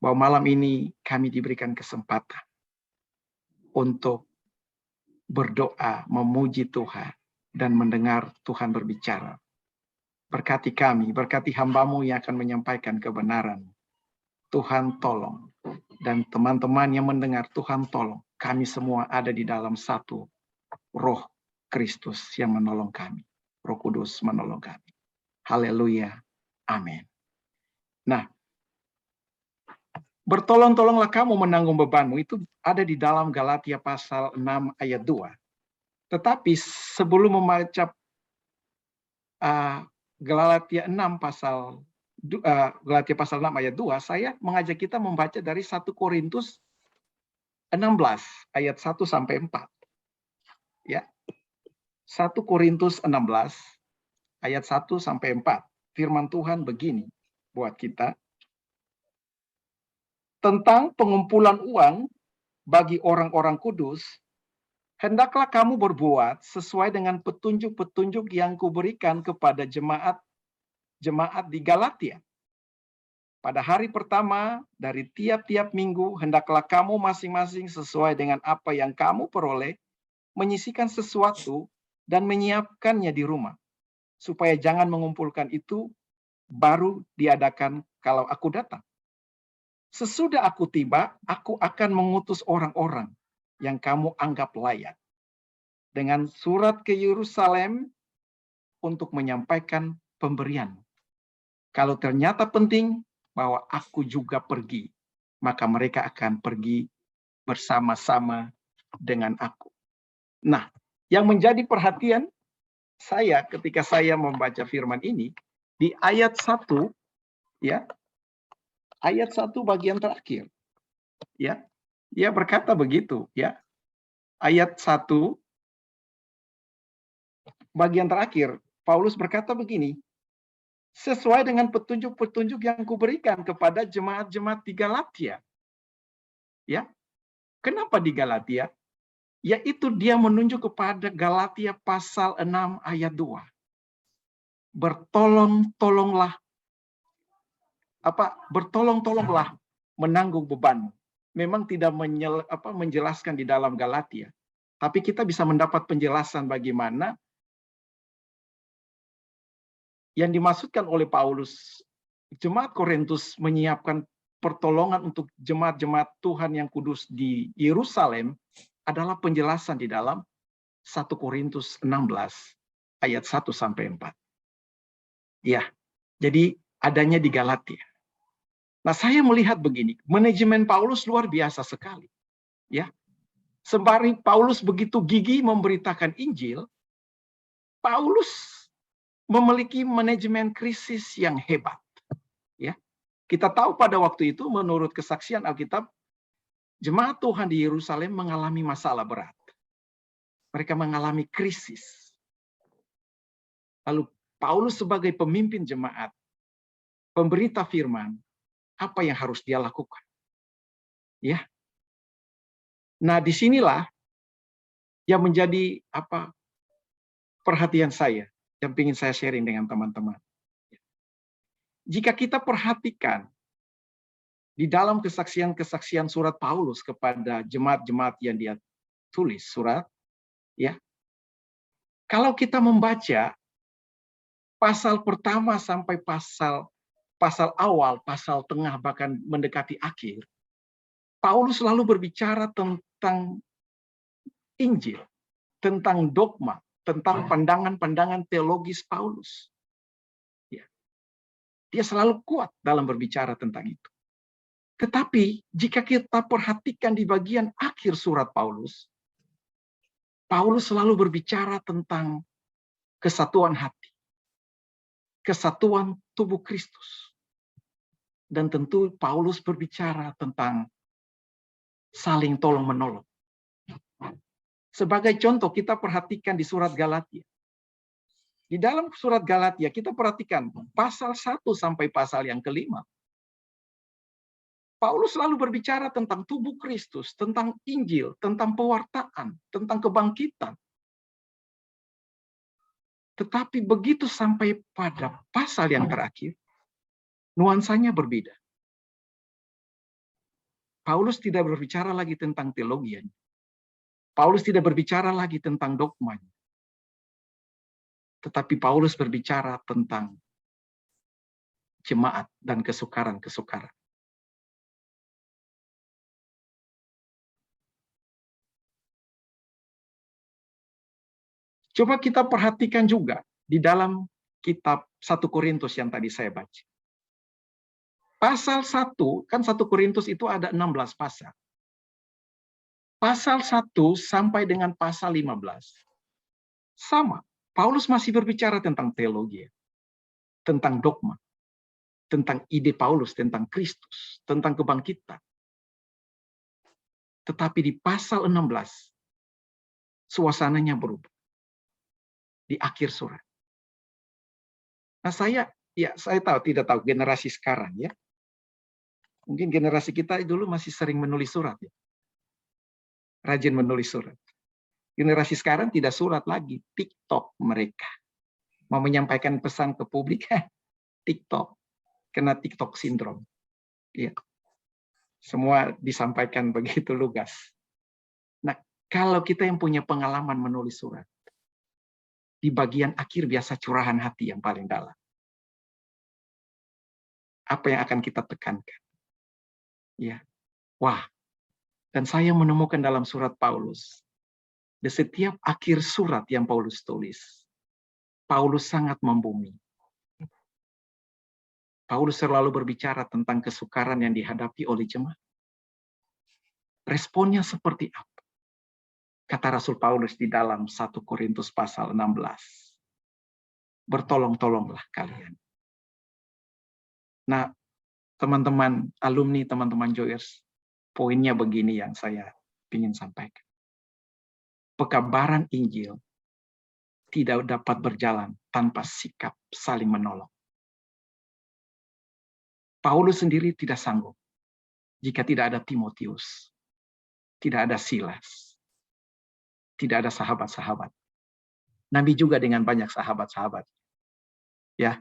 bahwa malam ini kami diberikan kesempatan untuk berdoa, memuji Tuhan, dan mendengar Tuhan berbicara. Berkati kami, berkati hamba-Mu yang akan menyampaikan kebenaran. Tuhan tolong. Dan teman-teman yang mendengar, Tuhan tolong. Kami semua ada di dalam satu Roh Kristus yang menolong kami. Roh Kudus menolong kami. Haleluya. Amin. Nah, bertolong-tolonglah kamu menanggung bebanmu. Itu ada di dalam Galatia pasal 6 ayat 2. Tetapi sebelum membaca Galatia 6 pasal 6 ayat 2, saya mengajak kita membaca dari 1 Korintus 16 ayat 1 sampai 4. Ya. 1 Korintus 16 ayat 1 sampai 4. Firman Tuhan begini buat kita. Tentang pengumpulan uang bagi orang-orang kudus, hendaklah kamu berbuat sesuai dengan petunjuk-petunjuk yang kuberikan kepada jemaat di Galatia. Pada hari pertama dari tiap-tiap minggu, hendaklah kamu masing-masing sesuai dengan apa yang kamu peroleh, menyisihkan sesuatu dan menyiapkannya di rumah, supaya jangan mengumpulkan itu baru diadakan kalau aku datang. Sesudah aku tiba, aku akan mengutus orang-orang yang kamu anggap layak dengan surat ke Yerusalem untuk menyampaikan pemberian. Kalau ternyata penting bahwa aku juga pergi, maka mereka akan pergi bersama-sama dengan aku. Nah, yang menjadi perhatian saya ketika saya membaca firman ini, di ayat 1, ya, ayat 1 bagian terakhir, ya, dia berkata begitu, ya, ayat 1 bagian terakhir, Paulus berkata begini, sesuai dengan petunjuk-petunjuk yang kuberikan kepada jemaat-jemaat di Galatia. Ya, kenapa di Galatia? Yaitu dia menunjuk kepada Galatia pasal 6 ayat 2. Bertolong-tolonglah menanggung beban. Memang tidak menjelaskan di dalam Galatia, tapi kita bisa mendapat penjelasan bagaimana yang dimaksudkan oleh Paulus, jemaat Korintus menyiapkan pertolongan untuk jemaat-jemaat Tuhan yang kudus di Yerusalem adalah penjelasan di dalam 1 Korintus 16 ayat 1 sampai 4. Ya, jadi adanya di Galatia. Nah, saya melihat begini, manajemen Paulus luar biasa sekali. Ya, sembari Paulus begitu gigih memberitakan Injil, Paulus memiliki manajemen krisis yang hebat. Ya, kita tahu pada waktu itu menurut kesaksian Alkitab, jemaat Tuhan di Yerusalem mengalami masalah berat. Mereka mengalami krisis. Lalu Paulus sebagai pemimpin jemaat, pemberita firman, apa yang harus dia lakukan? Ya. Nah, disinilah yang menjadi perhatian saya yang ingin saya sharing dengan teman-teman. Jika kita perhatikan di dalam kesaksian-kesaksian surat Paulus kepada jemaat-jemaat yang dia tulis surat, ya. Kalau kita membaca pasal pertama sampai pasal awal, pasal tengah, bahkan mendekati akhir, Paulus selalu berbicara tentang Injil, tentang dogma, tentang pandangan-pandangan teologis Paulus. Ya. Dia selalu kuat dalam berbicara tentang itu. Tetapi jika kita perhatikan di bagian akhir surat Paulus, Paulus selalu berbicara tentang kesatuan hati, kesatuan tubuh Kristus. Dan tentu Paulus berbicara tentang saling tolong-menolong. Sebagai contoh, kita perhatikan di surat Galatia. Di dalam surat Galatia, kita perhatikan pasal 1 sampai pasal yang ke-5. Paulus selalu berbicara tentang tubuh Kristus, tentang Injil, tentang pewartaan, tentang kebangkitan. Tetapi begitu sampai pada pasal yang terakhir, nuansanya berbeda. Paulus tidak berbicara lagi tentang teologianya. Paulus tidak berbicara lagi tentang dogmanya. Tetapi Paulus berbicara tentang jemaat dan kesukaran-kesukaran. Coba kita perhatikan juga di dalam kitab 1 Korintus yang tadi saya baca. Pasal 1, kan 1 Korintus itu ada 16 pasal. Pasal 1 sampai dengan pasal 15. Sama, Paulus masih berbicara tentang teologi, tentang dogma, tentang ide Paulus, tentang Kristus, tentang kebangkitan. Tetapi di pasal 16, suasananya berubah. Di akhir surat. Nah, saya tidak tahu generasi sekarang ya. Mungkin generasi kita dulu masih sering menulis surat ya. Rajin menulis surat. Generasi sekarang tidak surat lagi, TikTok mereka. Mau menyampaikan pesan ke publik, TikTok. Kena TikTok sindrom. Ya. Semua disampaikan begitu lugas. Nah, kalau kita yang punya pengalaman menulis surat, di bagian akhir biasa curahan hati yang paling dalam. Apa yang akan kita tekankan? Ya, wah. Dan saya menemukan dalam surat Paulus, di setiap akhir surat yang Paulus tulis, Paulus sangat membumi. Paulus selalu berbicara tentang kesukaran yang dihadapi oleh jemaat. Responnya seperti apa? Kata Rasul Paulus di dalam 1 Korintus pasal 16. Bertolong-tolonglah kalian. Nah, teman-teman alumni, teman-teman Joyers, poinnya begini yang saya ingin sampaikan. Pekabaran Injil tidak dapat berjalan tanpa sikap saling menolong. Paulus sendiri tidak sanggup jika tidak ada Timotius, tidak ada Silas, tidak ada sahabat-sahabat. Nabi juga dengan banyak sahabat-sahabat. Ya,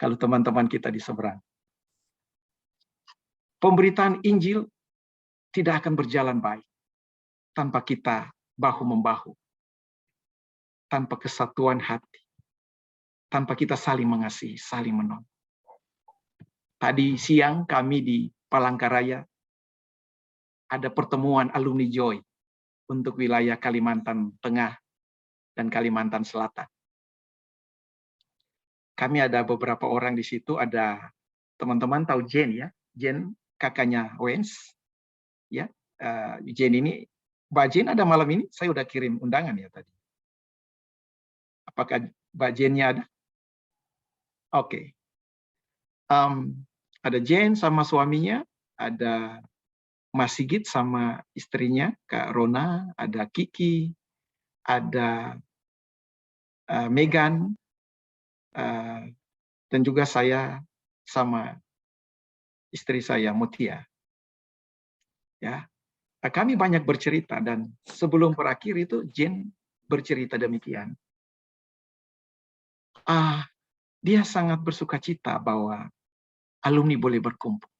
kalau teman-teman kita di seberang. Pemberitaan Injil tidak akan berjalan baik tanpa kita bahu-membahu, tanpa kesatuan hati, tanpa kita saling mengasihi, saling menolong. Tadi siang kami di Palangkaraya ada pertemuan alumni Joy untuk wilayah Kalimantan Tengah dan Kalimantan Selatan. Kami ada beberapa orang di situ, ada teman-teman tahu Jen ya, Jen kakaknya Wens, ya. Jen ini, Mbak Jen ada malam ini, saya udah kirim undangan ya tadi. Apakah Mbak Jennya ada? Oke. Ada Jen sama suaminya, ada Mas Sigit sama istrinya, Kak Rona, ada Kiki, ada Megan, dan juga saya sama istri saya, Mutia. Ya, kami banyak bercerita, dan sebelum berakhir itu Jen bercerita demikian. Dia sangat bersukacita bahwa alumni boleh berkumpul.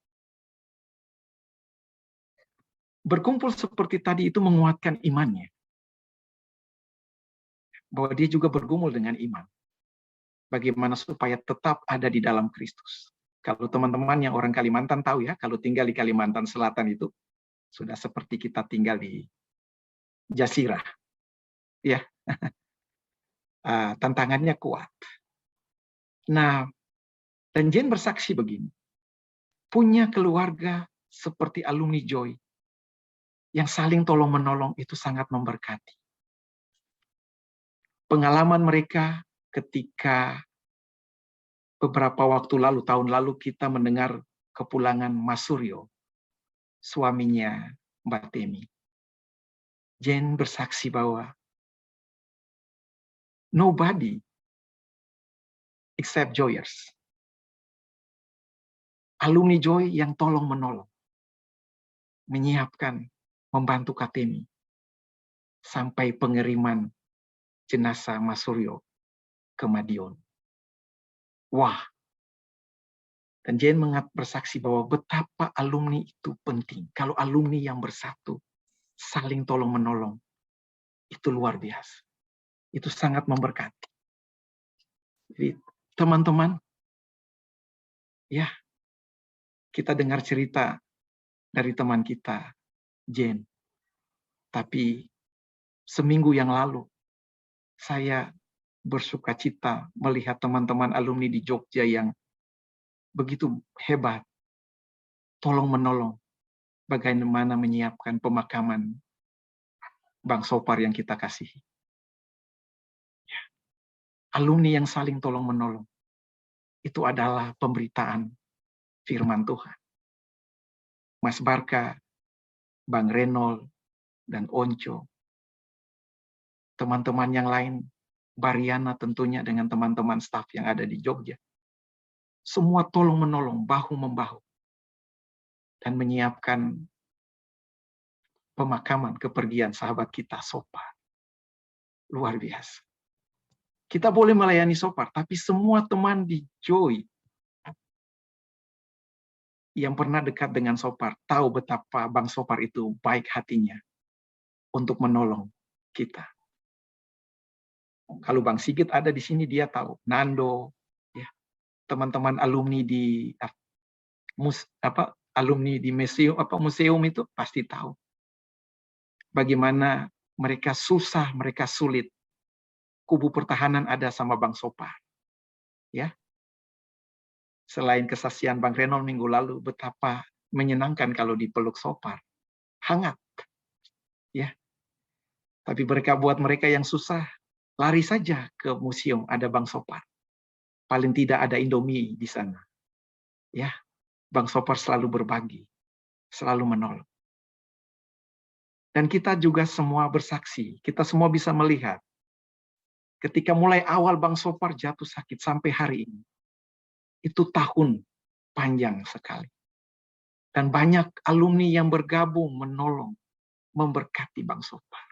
Berkumpul seperti tadi itu menguatkan imannya. Bahwa dia juga bergumul dengan iman. Bagaimana supaya tetap ada di dalam Kristus. Kalau teman-teman yang orang Kalimantan tahu ya, kalau tinggal di Kalimantan Selatan itu sudah seperti kita tinggal di Jasirah. Ya. Tantangannya kuat. Nah, dan Jen bersaksi begini. Punya keluarga seperti alumni Joy yang saling tolong-menolong itu sangat memberkati. Pengalaman mereka ketika beberapa waktu lalu, tahun lalu kita mendengar kepulangan Mas Suryo, suaminya Mbak Temi. Jen bersaksi bahwa nobody except Joyers. Alumni Joy yang tolong-menolong. Menyiapkan, membantu Katemi. Sampai pengiriman jenazah Mas Suryo ke Madiun. Wah. Dan Jen bersaksi bahwa betapa alumni itu penting. Kalau alumni yang bersatu, saling tolong-menolong, itu luar biasa. Itu sangat memberkati. Jadi, teman-teman, ya, kita dengar cerita dari teman kita, Jen. Tapi seminggu yang lalu, saya bersukacita melihat teman-teman alumni di Jogja yang begitu hebat, tolong-menolong, bagaimana menyiapkan pemakaman Bang Sopar yang kita kasihi. Ya. Alumni yang saling tolong-menolong. Itu adalah pemberitaan firman Tuhan. Mas Barka, Bang Renol, dan Onco. Teman-teman yang lain, Bariana tentunya dengan teman-teman staf yang ada di Jogja. Semua tolong-menolong, bahu-membahu. Dan menyiapkan pemakaman kepergian sahabat kita, Sopar. Luar biasa. Kita boleh melayani Sopar, tapi semua teman di Joy yang pernah dekat dengan Sopar tahu betapa Bang Sopar itu baik hatinya untuk menolong kita. Kalau Bang Sigit ada di sini, dia tahu. Nando, ya, teman-teman alumni di alumni di museum itu pasti tahu bagaimana mereka susah, mereka sulit. Kubu pertahanan ada sama Bang Sopar. Ya. Selain kesaksian Bang Renol minggu lalu, betapa menyenangkan kalau dipeluk Sopar. Hangat. Ya. Tapi buat mereka yang susah, lari saja ke museum, ada Bang Sopar. Paling tidak ada Indomie di sana. Ya. Bang Sopar selalu berbagi, selalu menolong. Dan kita juga semua bersaksi, kita semua bisa melihat ketika mulai awal Bang Sopar jatuh sakit sampai hari ini. Itu tahun panjang sekali. Dan banyak alumni yang bergabung, menolong, memberkati Bang Sopar.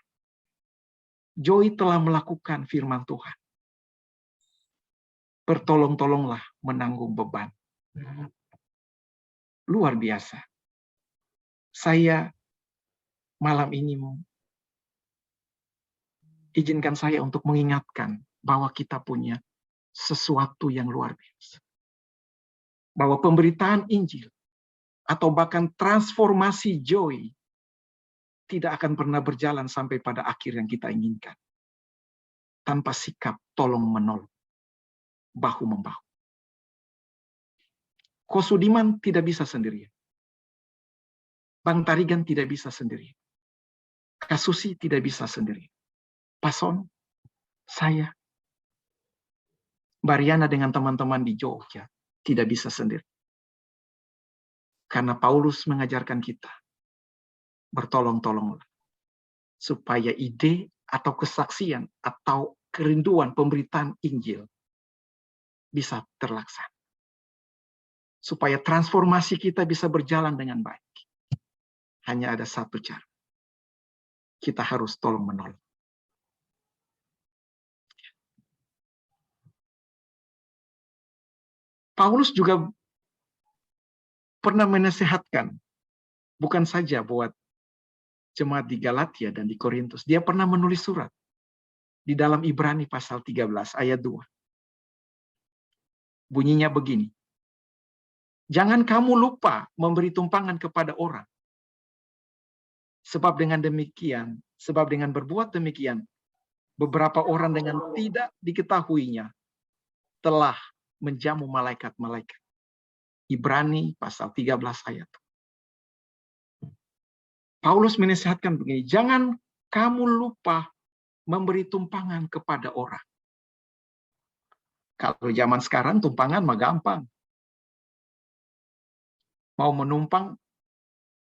Joy telah melakukan firman Tuhan. Bertolong-tolonglah menanggung beban. Luar biasa. Saya malam ini izinkan saya untuk mengingatkan bahwa kita punya sesuatu yang luar biasa. Bahwa pemberitaan Injil atau bahkan transformasi Joy tidak akan pernah berjalan sampai pada akhir yang kita inginkan. Tanpa sikap tolong-menolong, bahu-membahu. Ko Sudiman tidak bisa sendirian. Bang Tarigan tidak bisa sendirian. Kasusi tidak bisa sendirian. Pason, saya, Bariana dengan teman-teman di Jogja tidak bisa sendiri. Karena Paulus mengajarkan kita, bertolong-tolonglah. Supaya ide atau kesaksian atau kerinduan pemberitaan Injil bisa terlaksana. Supaya transformasi kita bisa berjalan dengan baik. Hanya ada satu cara. Kita harus tolong-menolong. Paulus juga pernah menasehatkan, bukan saja buat jemaat di Galatia dan di Korintus, dia pernah menulis surat di dalam Ibrani pasal 13 ayat 2. Bunyinya begini, jangan kamu lupa memberi tumpangan kepada orang, sebab dengan berbuat demikian, beberapa orang dengan tidak diketahuinya telah menjamu malaikat-malaikat. Ibrani pasal 13 ayat. Paulus menasihatkan begini, jangan kamu lupa memberi tumpangan kepada orang. Kalau zaman sekarang tumpangan mah gampang. Mau menumpang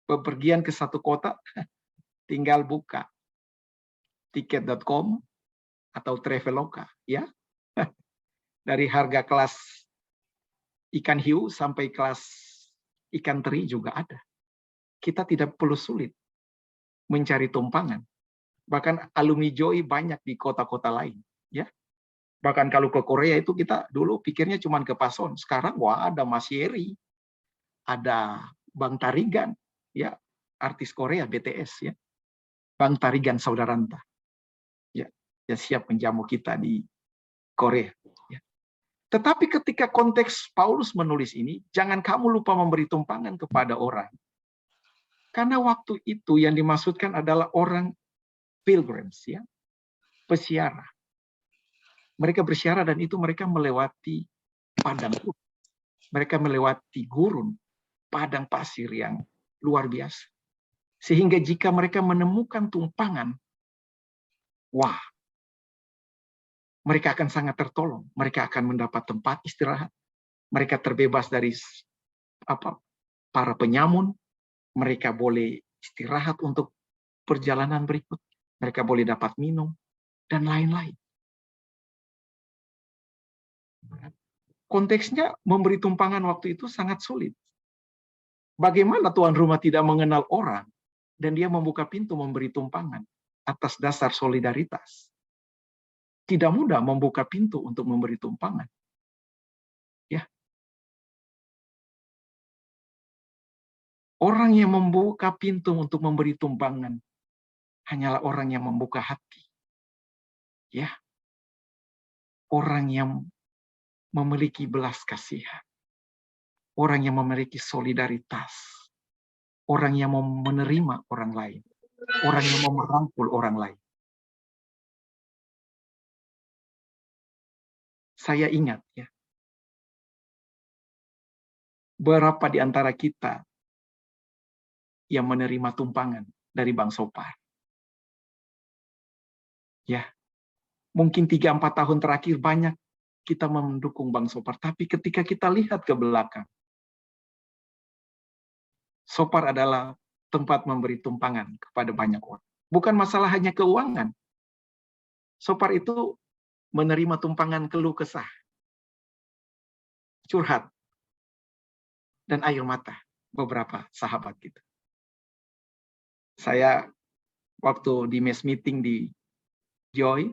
bepergian ke satu kota, tinggal buka tiket.com atau Traveloka, ya. Dari harga kelas ikan hiu sampai kelas ikan teri juga ada. Kita tidak perlu sulit mencari tumpangan. Bahkan alumni Joy banyak di kota-kota lain, ya. Bahkan kalau ke Korea itu kita dulu pikirnya cuma ke Pason. Sekarang wah ada Mas Yeri, ada Bang Tarigan, ya, artis Korea BTS, ya. Bang Tarigan Saudaranta. Ya, ya siap menjamu kita di Korea, ya. Tetapi ketika konteks Paulus menulis ini, jangan kamu lupa memberi tumpangan kepada orang. Karena waktu itu yang dimaksudkan adalah orang pilgrims, ya, pesiara. Mereka bersiara dan itu mereka melewati padang, mereka melewati gurun, padang pasir yang luar biasa. Sehingga jika mereka menemukan tumpangan, wah, mereka akan sangat tertolong. Mereka akan mendapat tempat istirahat. Mereka terbebas dari para penyamun. Mereka boleh istirahat untuk perjalanan berikut. Mereka boleh dapat minum dan lain-lain. Konteksnya memberi tumpangan waktu itu sangat sulit. Bagaimana tuan rumah tidak mengenal orang dan dia membuka pintu memberi tumpangan atas dasar solidaritas? Tidak mudah membuka pintu untuk memberi tumpangan. Ya. Orang yang membuka pintu untuk memberi tumpangan hanyalah orang yang membuka hati. Ya. Orang yang memiliki belas kasihan. Orang yang memiliki solidaritas. Orang yang mau menerima orang lain. Orang yang mau merangkul orang lain. Saya ingat, ya, berapa di antara kita yang menerima tumpangan dari Bang Sopar? Ya, mungkin 3-4 tahun terakhir banyak kita mendukung Bang Sopar, tapi ketika kita lihat ke belakang, Sopar adalah tempat memberi tumpangan kepada banyak orang. Bukan masalah hanya keuangan. Sopar itu menerima tumpangan keluh kesah, curhat, dan air mata beberapa sahabat kita. Saya waktu di mass meeting di Joy,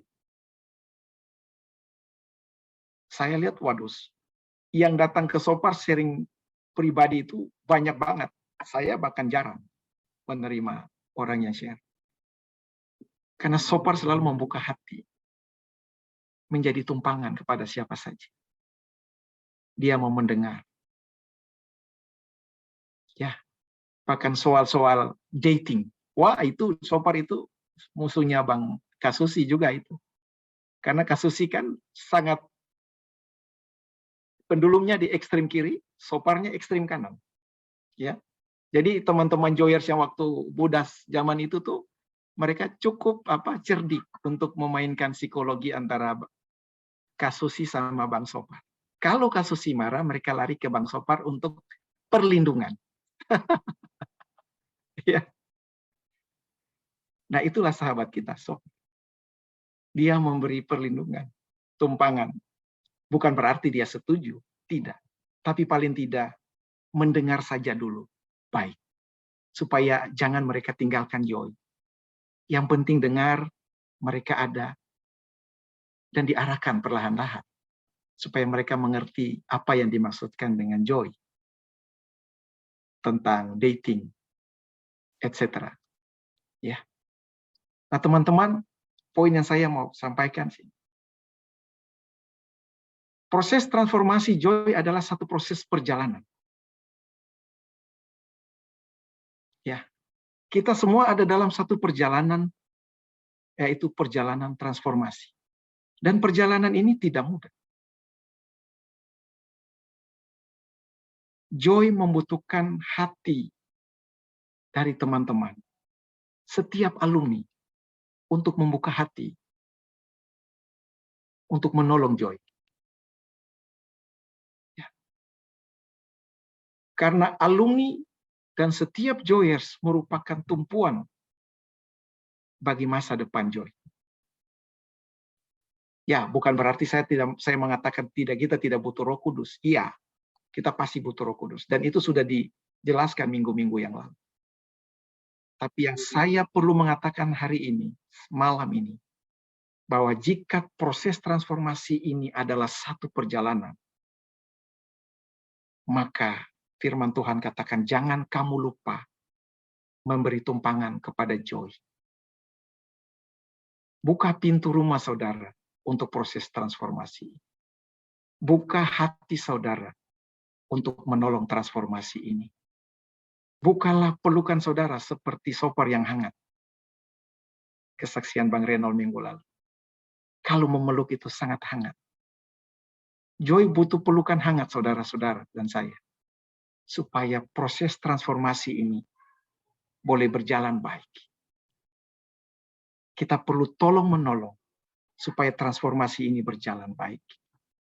saya lihat, waduh, yang datang ke Sopar sharing pribadi itu banyak banget. Saya bahkan jarang menerima orang yang share. Karena Sopar selalu membuka hati, menjadi tumpangan kepada siapa saja. Dia mau mendengar. Ya, bahkan soal-soal dating. Wah, itu Sopar itu musuhnya Bang Kasusi juga itu. Karena Kasusi kan sangat pendulumnya di ekstrem kiri, Soparnya ekstrem kanan. Ya. Jadi teman-teman Joyers yang waktu Budas zaman itu tuh mereka cukup cerdik untuk memainkan psikologi antara Kasusi sama Bang Sopar. Kalau Kasusi marah, mereka lari ke Bang Sopar untuk perlindungan. Ya. Nah, itulah sahabat kita, Sopar. Dia memberi perlindungan, tumpangan. Bukan berarti dia setuju, tidak. Tapi paling tidak mendengar saja dulu, baik. Supaya jangan mereka tinggalkan Joy. Yang penting dengar, mereka ada, dan diarahkan perlahan-lahan. Supaya mereka mengerti apa yang dimaksudkan dengan Joy. Tentang dating, etc. Ya. Nah, teman-teman, poin yang saya mau sampaikan sih. Proses transformasi Joy adalah satu proses perjalanan. Ya. Kita semua ada dalam satu perjalanan, yaitu perjalanan transformasi. Dan perjalanan ini tidak mudah. Joy membutuhkan hati dari teman-teman. Setiap alumni untuk membuka hati untuk menolong Joy. Ya. Karena alumni dan setiap Joyers merupakan tumpuan bagi masa depan Joy. Ya, bukan berarti saya mengatakan kita tidak butuh Roh Kudus. Iya, kita pasti butuh Roh Kudus, dan itu sudah dijelaskan minggu-minggu yang lalu. Tapi yang saya perlu mengatakan hari ini, malam ini, bahwa jika proses transformasi ini adalah satu perjalanan, maka firman Tuhan katakan, jangan kamu lupa memberi tumpangan kepada Joy. Buka pintu rumah saudara untuk proses transformasi. Buka hati saudara untuk menolong transformasi ini. Bukalah pelukan saudara seperti Sopar yang hangat. Kesaksian Bang Renold minggu lalu. Kalau memeluk itu sangat hangat. Joy butuh pelukan hangat saudara-saudara dan saya. Supaya proses transformasi ini boleh berjalan baik. Kita perlu tolong-menolong supaya transformasi ini berjalan baik.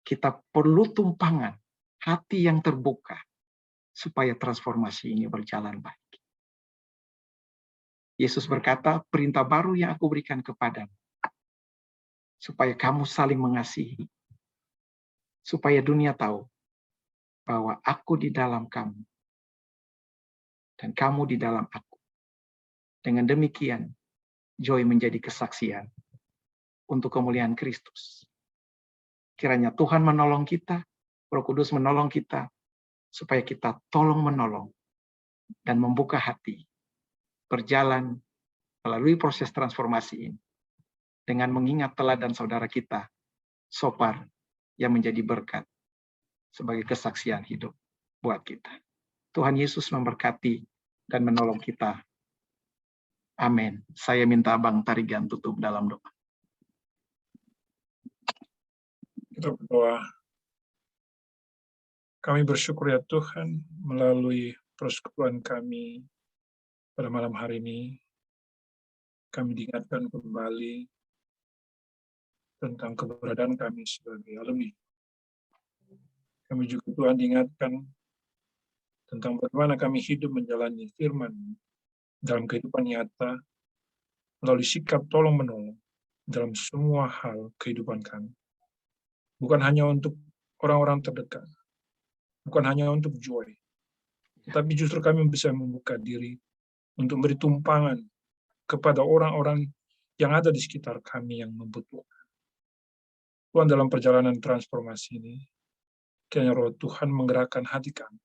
Kita perlu tumpangan, hati yang terbuka, supaya transformasi ini berjalan baik. Yesus berkata, perintah baru yang aku berikan kepadamu, supaya kamu saling mengasihi, supaya dunia tahu bahwa aku di dalam kamu, dan kamu di dalam aku. Dengan demikian, Joy menjadi kesaksian untuk kemuliaan Kristus. Kiranya Tuhan menolong kita, Roh Kudus menolong kita, supaya kita tolong-menolong dan membuka hati, berjalan melalui proses transformasi ini, dengan mengingat teladan saudara kita, Sopar, yang menjadi berkat sebagai kesaksian hidup buat kita. Tuhan Yesus memberkati dan menolong kita. Amin. Saya minta Bang Tarigan tutup dalam doa. Kita berdoa. Kami bersyukur ya Tuhan, melalui persekutuan kami pada malam hari ini, kami diingatkan kembali tentang keberadaan kami sebagai alumni. Kami juga Tuhan diingatkan tentang bagaimana kami hidup menjalani firman dalam kehidupan nyata, melalui sikap tolong-menolong dalam semua hal kehidupan kami. Bukan hanya untuk orang-orang terdekat, bukan hanya untuk joy, tetapi justru kami bisa membuka diri untuk beri tumpangan kepada orang-orang yang ada di sekitar kami yang membutuhkan. Tuhan, dalam perjalanan transformasi ini, kiranya Roh Tuhan menggerakkan hati kami,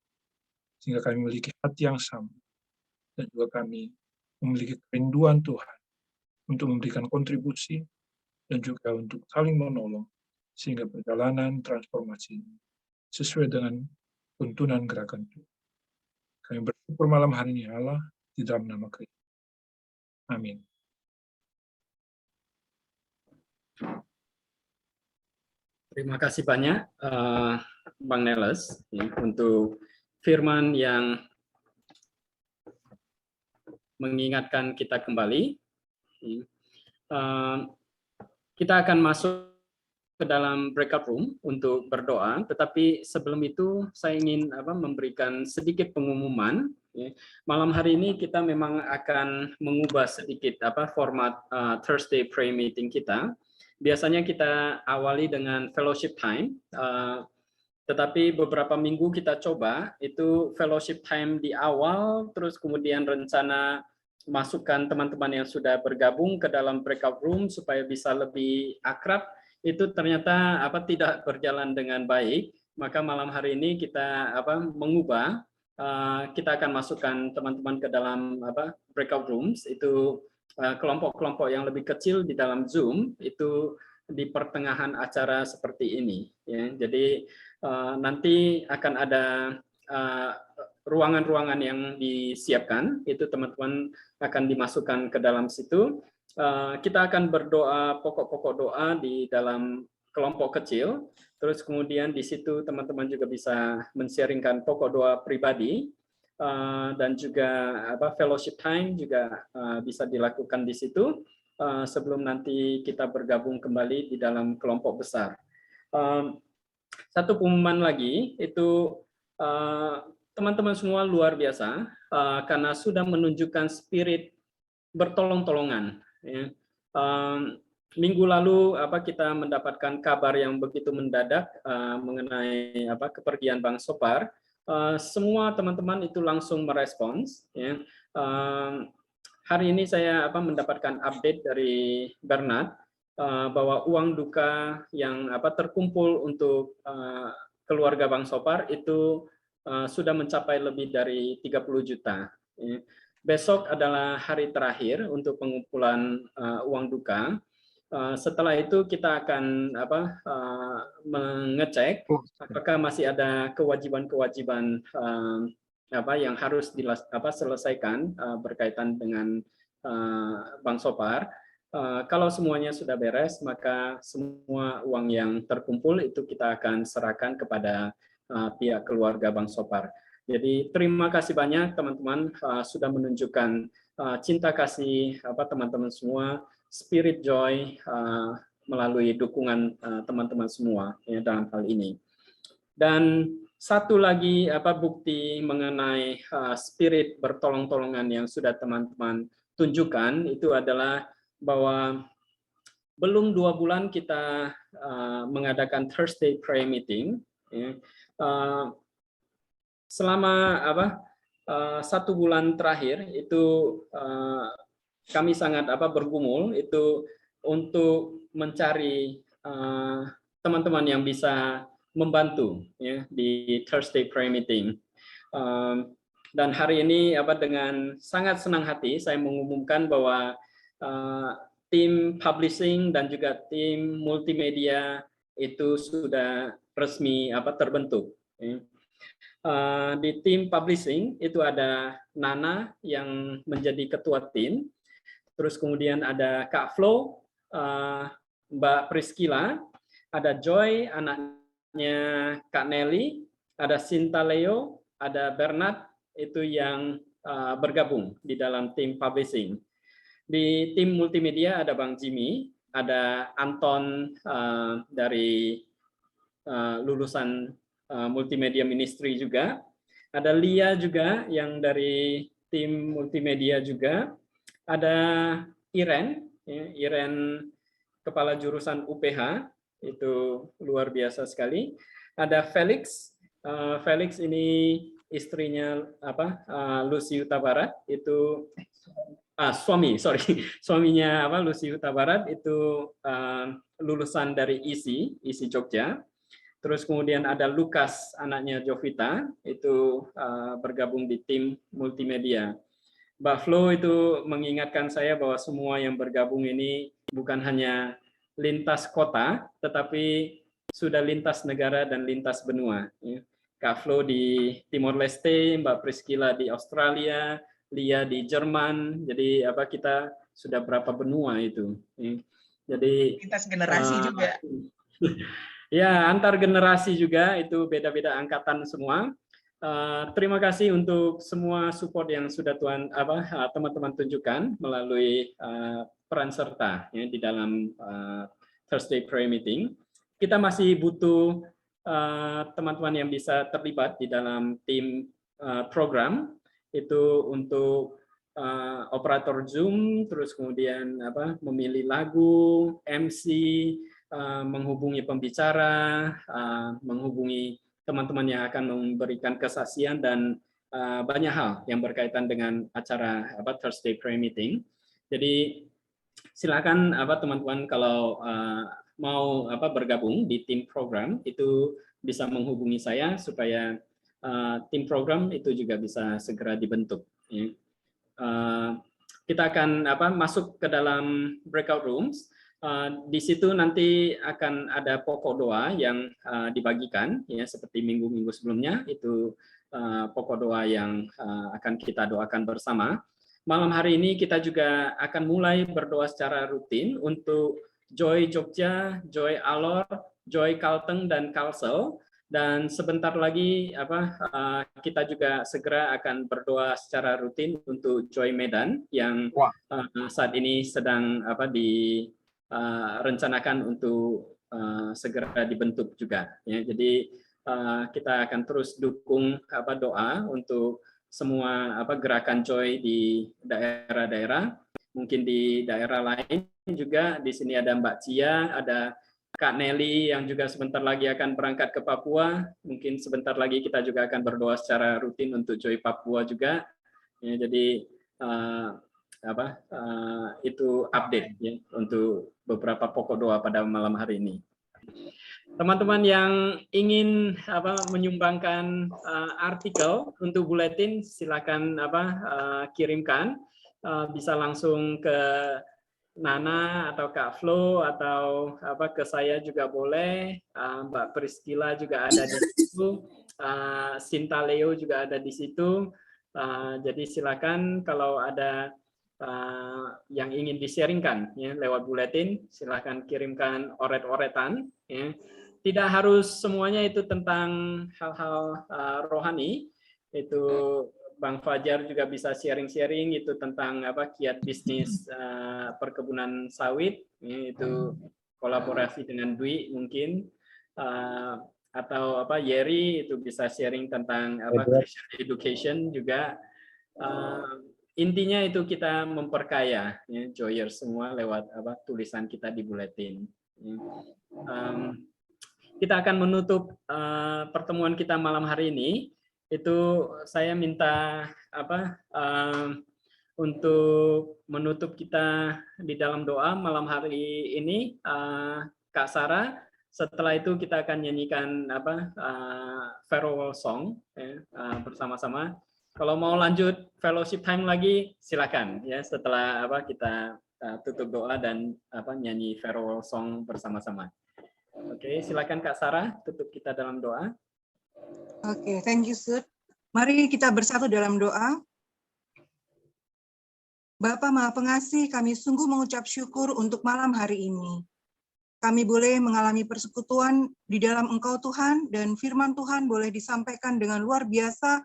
sehingga kami memiliki hati yang sama, dan juga kami memiliki kerinduan Tuhan untuk memberikan kontribusi dan juga untuk saling menolong, sehingga perjalanan transformasi ini sesuai dengan tuntunan gerakan Tuhan. Kami bersyukur malam hari ini Allah, di dalam nama Kristus. Amin. Terima kasih banyak Bang Neles untuk firman yang mengingatkan kita kembali. Kita akan masuk ke dalam breakout room untuk berdoa, tetapi sebelum itu saya ingin memberikan sedikit pengumuman. Malam hari ini kita memang akan mengubah sedikit format Thursday prayer meeting kita. Biasanya kita awali dengan fellowship time, tetapi beberapa minggu kita coba itu fellowship time di awal, terus kemudian rencana masukkan teman-teman yang sudah bergabung ke dalam breakout room supaya bisa lebih akrab. Itu ternyata tidak berjalan dengan baik, maka malam hari ini kita mengubah, kita akan masukkan teman-teman ke dalam breakout rooms, itu kelompok-kelompok yang lebih kecil di dalam Zoom, itu di pertengahan acara seperti ini ya. Jadi nanti akan ada ruangan-ruangan yang disiapkan, itu teman-teman akan dimasukkan ke dalam situ. Kita akan berdoa pokok-pokok doa di dalam kelompok kecil, terus kemudian di situ teman-teman juga bisa men-sharingkan pokok doa pribadi, dan juga fellowship time juga bisa dilakukan di situ sebelum nanti kita bergabung kembali di dalam kelompok besar. Satu pengumuman lagi, itu teman-teman semua luar biasa karena sudah menunjukkan spirit bertolong-tolongan. Ya. Minggu lalu kita mendapatkan kabar yang begitu mendadak mengenai kepergian Bang Sopar. Semua teman-teman itu langsung merespons. Ya. Hari ini saya mendapatkan update dari Bernard bahwa uang duka yang terkumpul untuk keluarga Bang Sopar itu sudah mencapai lebih dari 30 juta. Ya. Besok adalah hari terakhir untuk pengumpulan uang duka. Setelah itu kita akan mengecek apakah masih ada kewajiban-kewajiban yang harus selesaikan berkaitan dengan Bang Sopar. Kalau semuanya sudah beres, maka semua uang yang terkumpul itu kita akan serahkan kepada pihak keluarga Bang Sopar. Jadi terima kasih banyak teman-teman sudah menunjukkan cinta kasih teman-teman semua, spirit joy melalui dukungan teman-teman semua ya, dalam hal ini. Dan satu lagi bukti mengenai spirit bertolong-tolongan yang sudah teman-teman tunjukkan itu adalah bahwa belum 2 bulan kita mengadakan Thursday prayer meeting. Ya. Selama 1 bulan terakhir itu kami sangat bergumul itu untuk mencari teman-teman yang bisa membantu ya di Thursday prayer meeting. Dan hari ini dengan sangat senang hati saya mengumumkan bahwa tim publishing dan juga tim multimedia itu sudah resmi terbentuk. Ya. Di tim publishing itu ada Nana yang menjadi ketua tim, terus kemudian ada Kak Flo, Mbak Priscilla, ada Joy anaknya Kak Nelly, ada Sinta Leo, ada Bernard itu yang bergabung di dalam tim publishing. Di tim multimedia ada Bang Jimmy, ada Anton dari lulusan multimedia ministry juga, ada Lia juga yang dari tim multimedia juga, ada Iren, ya, Iren kepala jurusan UPH, itu luar biasa sekali. Ada Felix, Felix ini istrinya Lucy Huta Barat, itu suaminya Lucy Huta Barat itu lulusan dari ISI Jogja. Terus kemudian ada Lukas, anaknya Jovita, itu bergabung di tim multimedia. Mbak Flo itu mengingatkan saya bahwa semua yang bergabung ini bukan hanya lintas kota, tetapi sudah lintas negara dan lintas benua. Kak Flo di Timor Leste, Mbak Priscilla di Australia, Lia di Jerman. Jadi kita sudah berapa benua itu. Jadi lintas generasi juga. Ya, antar generasi juga, itu beda-beda angkatan semua. Terima kasih untuk semua support yang sudah teman-teman tunjukkan melalui peran serta ya, di dalam Thursday Prayer Meeting. Kita masih butuh teman-teman yang bisa terlibat di dalam tim program, itu untuk operator Zoom, terus kemudian memilih lagu, MC, menghubungi pembicara, menghubungi teman-teman yang akan memberikan kesaksian, dan banyak hal yang berkaitan dengan acara Thursday Prayer Meeting. Jadi silakan teman-teman kalau mau bergabung di tim program itu bisa menghubungi saya supaya tim program itu juga bisa segera dibentuk. Kita akan masuk ke dalam breakout rooms. Di situ nanti akan ada pokok doa yang dibagikan, ya seperti minggu-minggu sebelumnya, itu pokok doa yang akan kita doakan bersama. Malam hari ini kita juga akan mulai berdoa secara rutin untuk Joy Jogja, Joy Alor, Joy Kalteng, dan Kalsel. Dan sebentar lagi kita juga segera akan berdoa secara rutin untuk Joy Medan yang saat ini sedang rencanakan untuk segera dibentuk juga. Ya, jadi kita akan terus dukung doa untuk semua gerakan Joy di daerah-daerah. Mungkin di daerah lain juga. Di sini ada Mbak Cia, ada Kak Nelly yang juga sebentar lagi akan berangkat ke Papua. Mungkin sebentar lagi kita juga akan berdoa secara rutin untuk Joy Papua juga. Ya, jadi itu update ya, untuk beberapa pokok doa pada malam hari ini. Teman-teman yang ingin menyumbangkan artikel untuk buletin, silakan kirimkan, bisa langsung ke Nana atau Kak Flo atau ke saya juga boleh. Mbak Priscilla juga ada di situ, Sinta Leo juga ada di situ. Jadi silakan kalau ada yang ingin di-sharingkan ya, lewat buletin, silahkan kirimkan oret-oretan. Ya. Tidak harus semuanya itu tentang hal-hal rohani. Itu Bang Fajar juga bisa sharing-sharing itu tentang kiat bisnis perkebunan sawit. Ya, itu kolaborasi dengan Dwi mungkin. Atau Yeri itu bisa sharing tentang Christian education juga. Intinya itu kita memperkaya ya, Joyers semua lewat tulisan kita di buletin. Kita akan menutup pertemuan kita malam hari ini. Itu saya minta untuk menutup kita di dalam doa malam hari ini, Kak Sarah. Setelah itu kita akan nyanyikan farewell song ya, bersama-sama. Kalau mau lanjut fellowship time lagi, silakan ya. Setelah kita tutup doa dan nyanyi farewell song bersama-sama. Oke, silakan Kak Sarah tutup kita dalam doa. Oke, thank you, Sud. Mari kita bersatu dalam doa. Bapa Maha Pengasih, kami sungguh mengucap syukur untuk malam hari ini. kami boleh mengalami persekutuan di dalam Engkau Tuhan, dan firman Tuhan boleh disampaikan dengan luar biasa.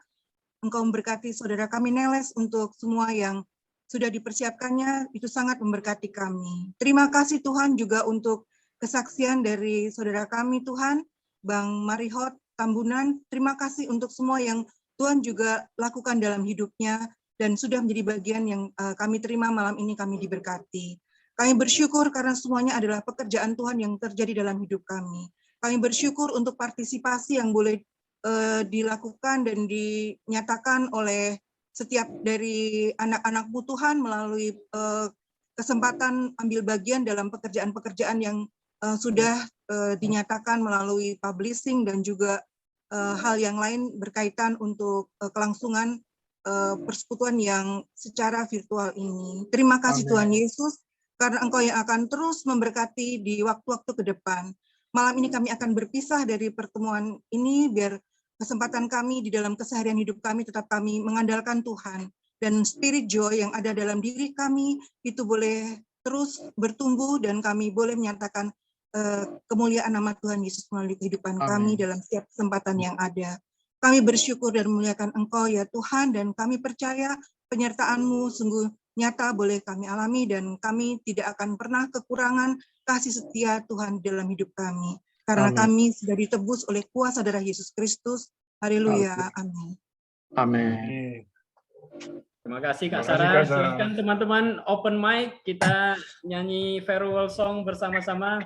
Engkau memberkati saudara kami Neles untuk semua yang sudah dipersiapkannya, itu sangat memberkati kami. Terima kasih Tuhan juga untuk kesaksian dari saudara kami Tuhan, Bang Marihot Tambunan. Terima kasih untuk semua yang Tuhan juga lakukan dalam hidupnya, dan sudah menjadi bagian yang kami terima malam ini, kami diberkati. Kami bersyukur karena semuanya adalah pekerjaan Tuhan yang terjadi dalam hidup kami. Kami bersyukur untuk partisipasi yang boleh dilakukan dan dinyatakan oleh setiap dari anak-anakmu Tuhan melalui kesempatan ambil bagian dalam pekerjaan-pekerjaan yang sudah dinyatakan melalui publishing dan juga hal yang lain berkaitan untuk kelangsungan persekutuan yang secara virtual ini. Terima kasih Tuhan Yesus, karena Engkau yang akan terus memberkati di waktu-waktu ke depan. Malam ini kami akan berpisah dari pertemuan ini, biar kesempatan kami di dalam keseharian hidup kami tetap kami mengandalkan Tuhan, dan spirit joy yang ada dalam diri kami itu boleh terus bertumbuh, dan kami boleh menyatakan kemuliaan nama Tuhan Yesus melalui kehidupan kami dalam setiap kesempatan yang ada. Kami bersyukur dan memuliakan Engkau ya Tuhan, dan kami percaya penyertaan-Mu sungguh nyata boleh kami alami, dan kami tidak akan pernah kekurangan kasih setia Tuhan dalam hidup kami. Karena kami sudah ditebus oleh kuasa darah Yesus Kristus. Haleluya. Amin. Amin. Terima kasih Kak Sarah. Silakan teman-teman open mic, kita nyanyi farewell song bersama-sama.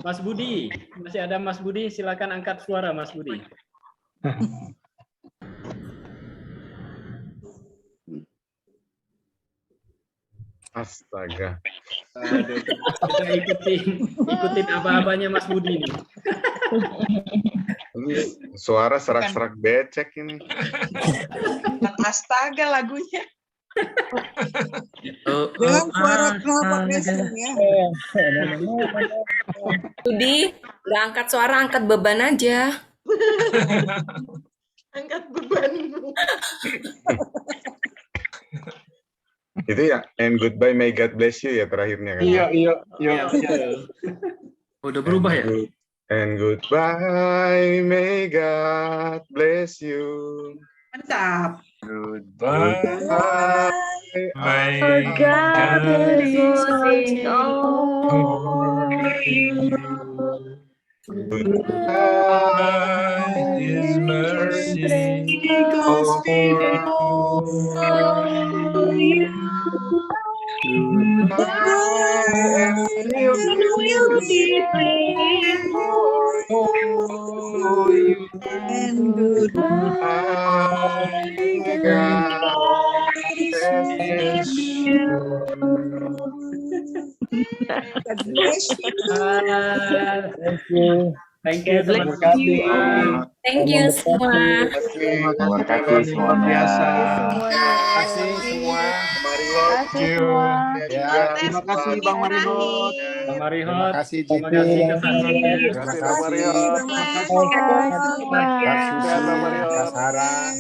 Mas Budi, masih ada Mas Budi, silakan angkat suara Mas Budi. Astaga. Aduh, kita ikutin apa-apanya Mas Budi nih. Ini suara serak-serak becek ini. Astaga lagunya. Dengan suara knalpot racing ya. Budi, nggak angkat suara, angkat beban aja. Angkat bebanmu. Itu ya, and goodbye, may God bless you ya terakhirnya kan? Iya. Udah berubah ya? And goodbye, may God bless you. Mantap. Goodbye. For God is watching over you. Goodbye, His mercy Goes over you. Goodbye, and We'll be praying for you. And goodbye. May God bless you. God bless you. Thank you Terima teman-teman. kasih. Thank you semua. Terima kasih luar biasa. Terima kasih semua. Terima kasih Bang Marihot. Bang Marihot, Terima kasih terima JP. kasih Kak Sarah. Terima kasih Kak Sarah.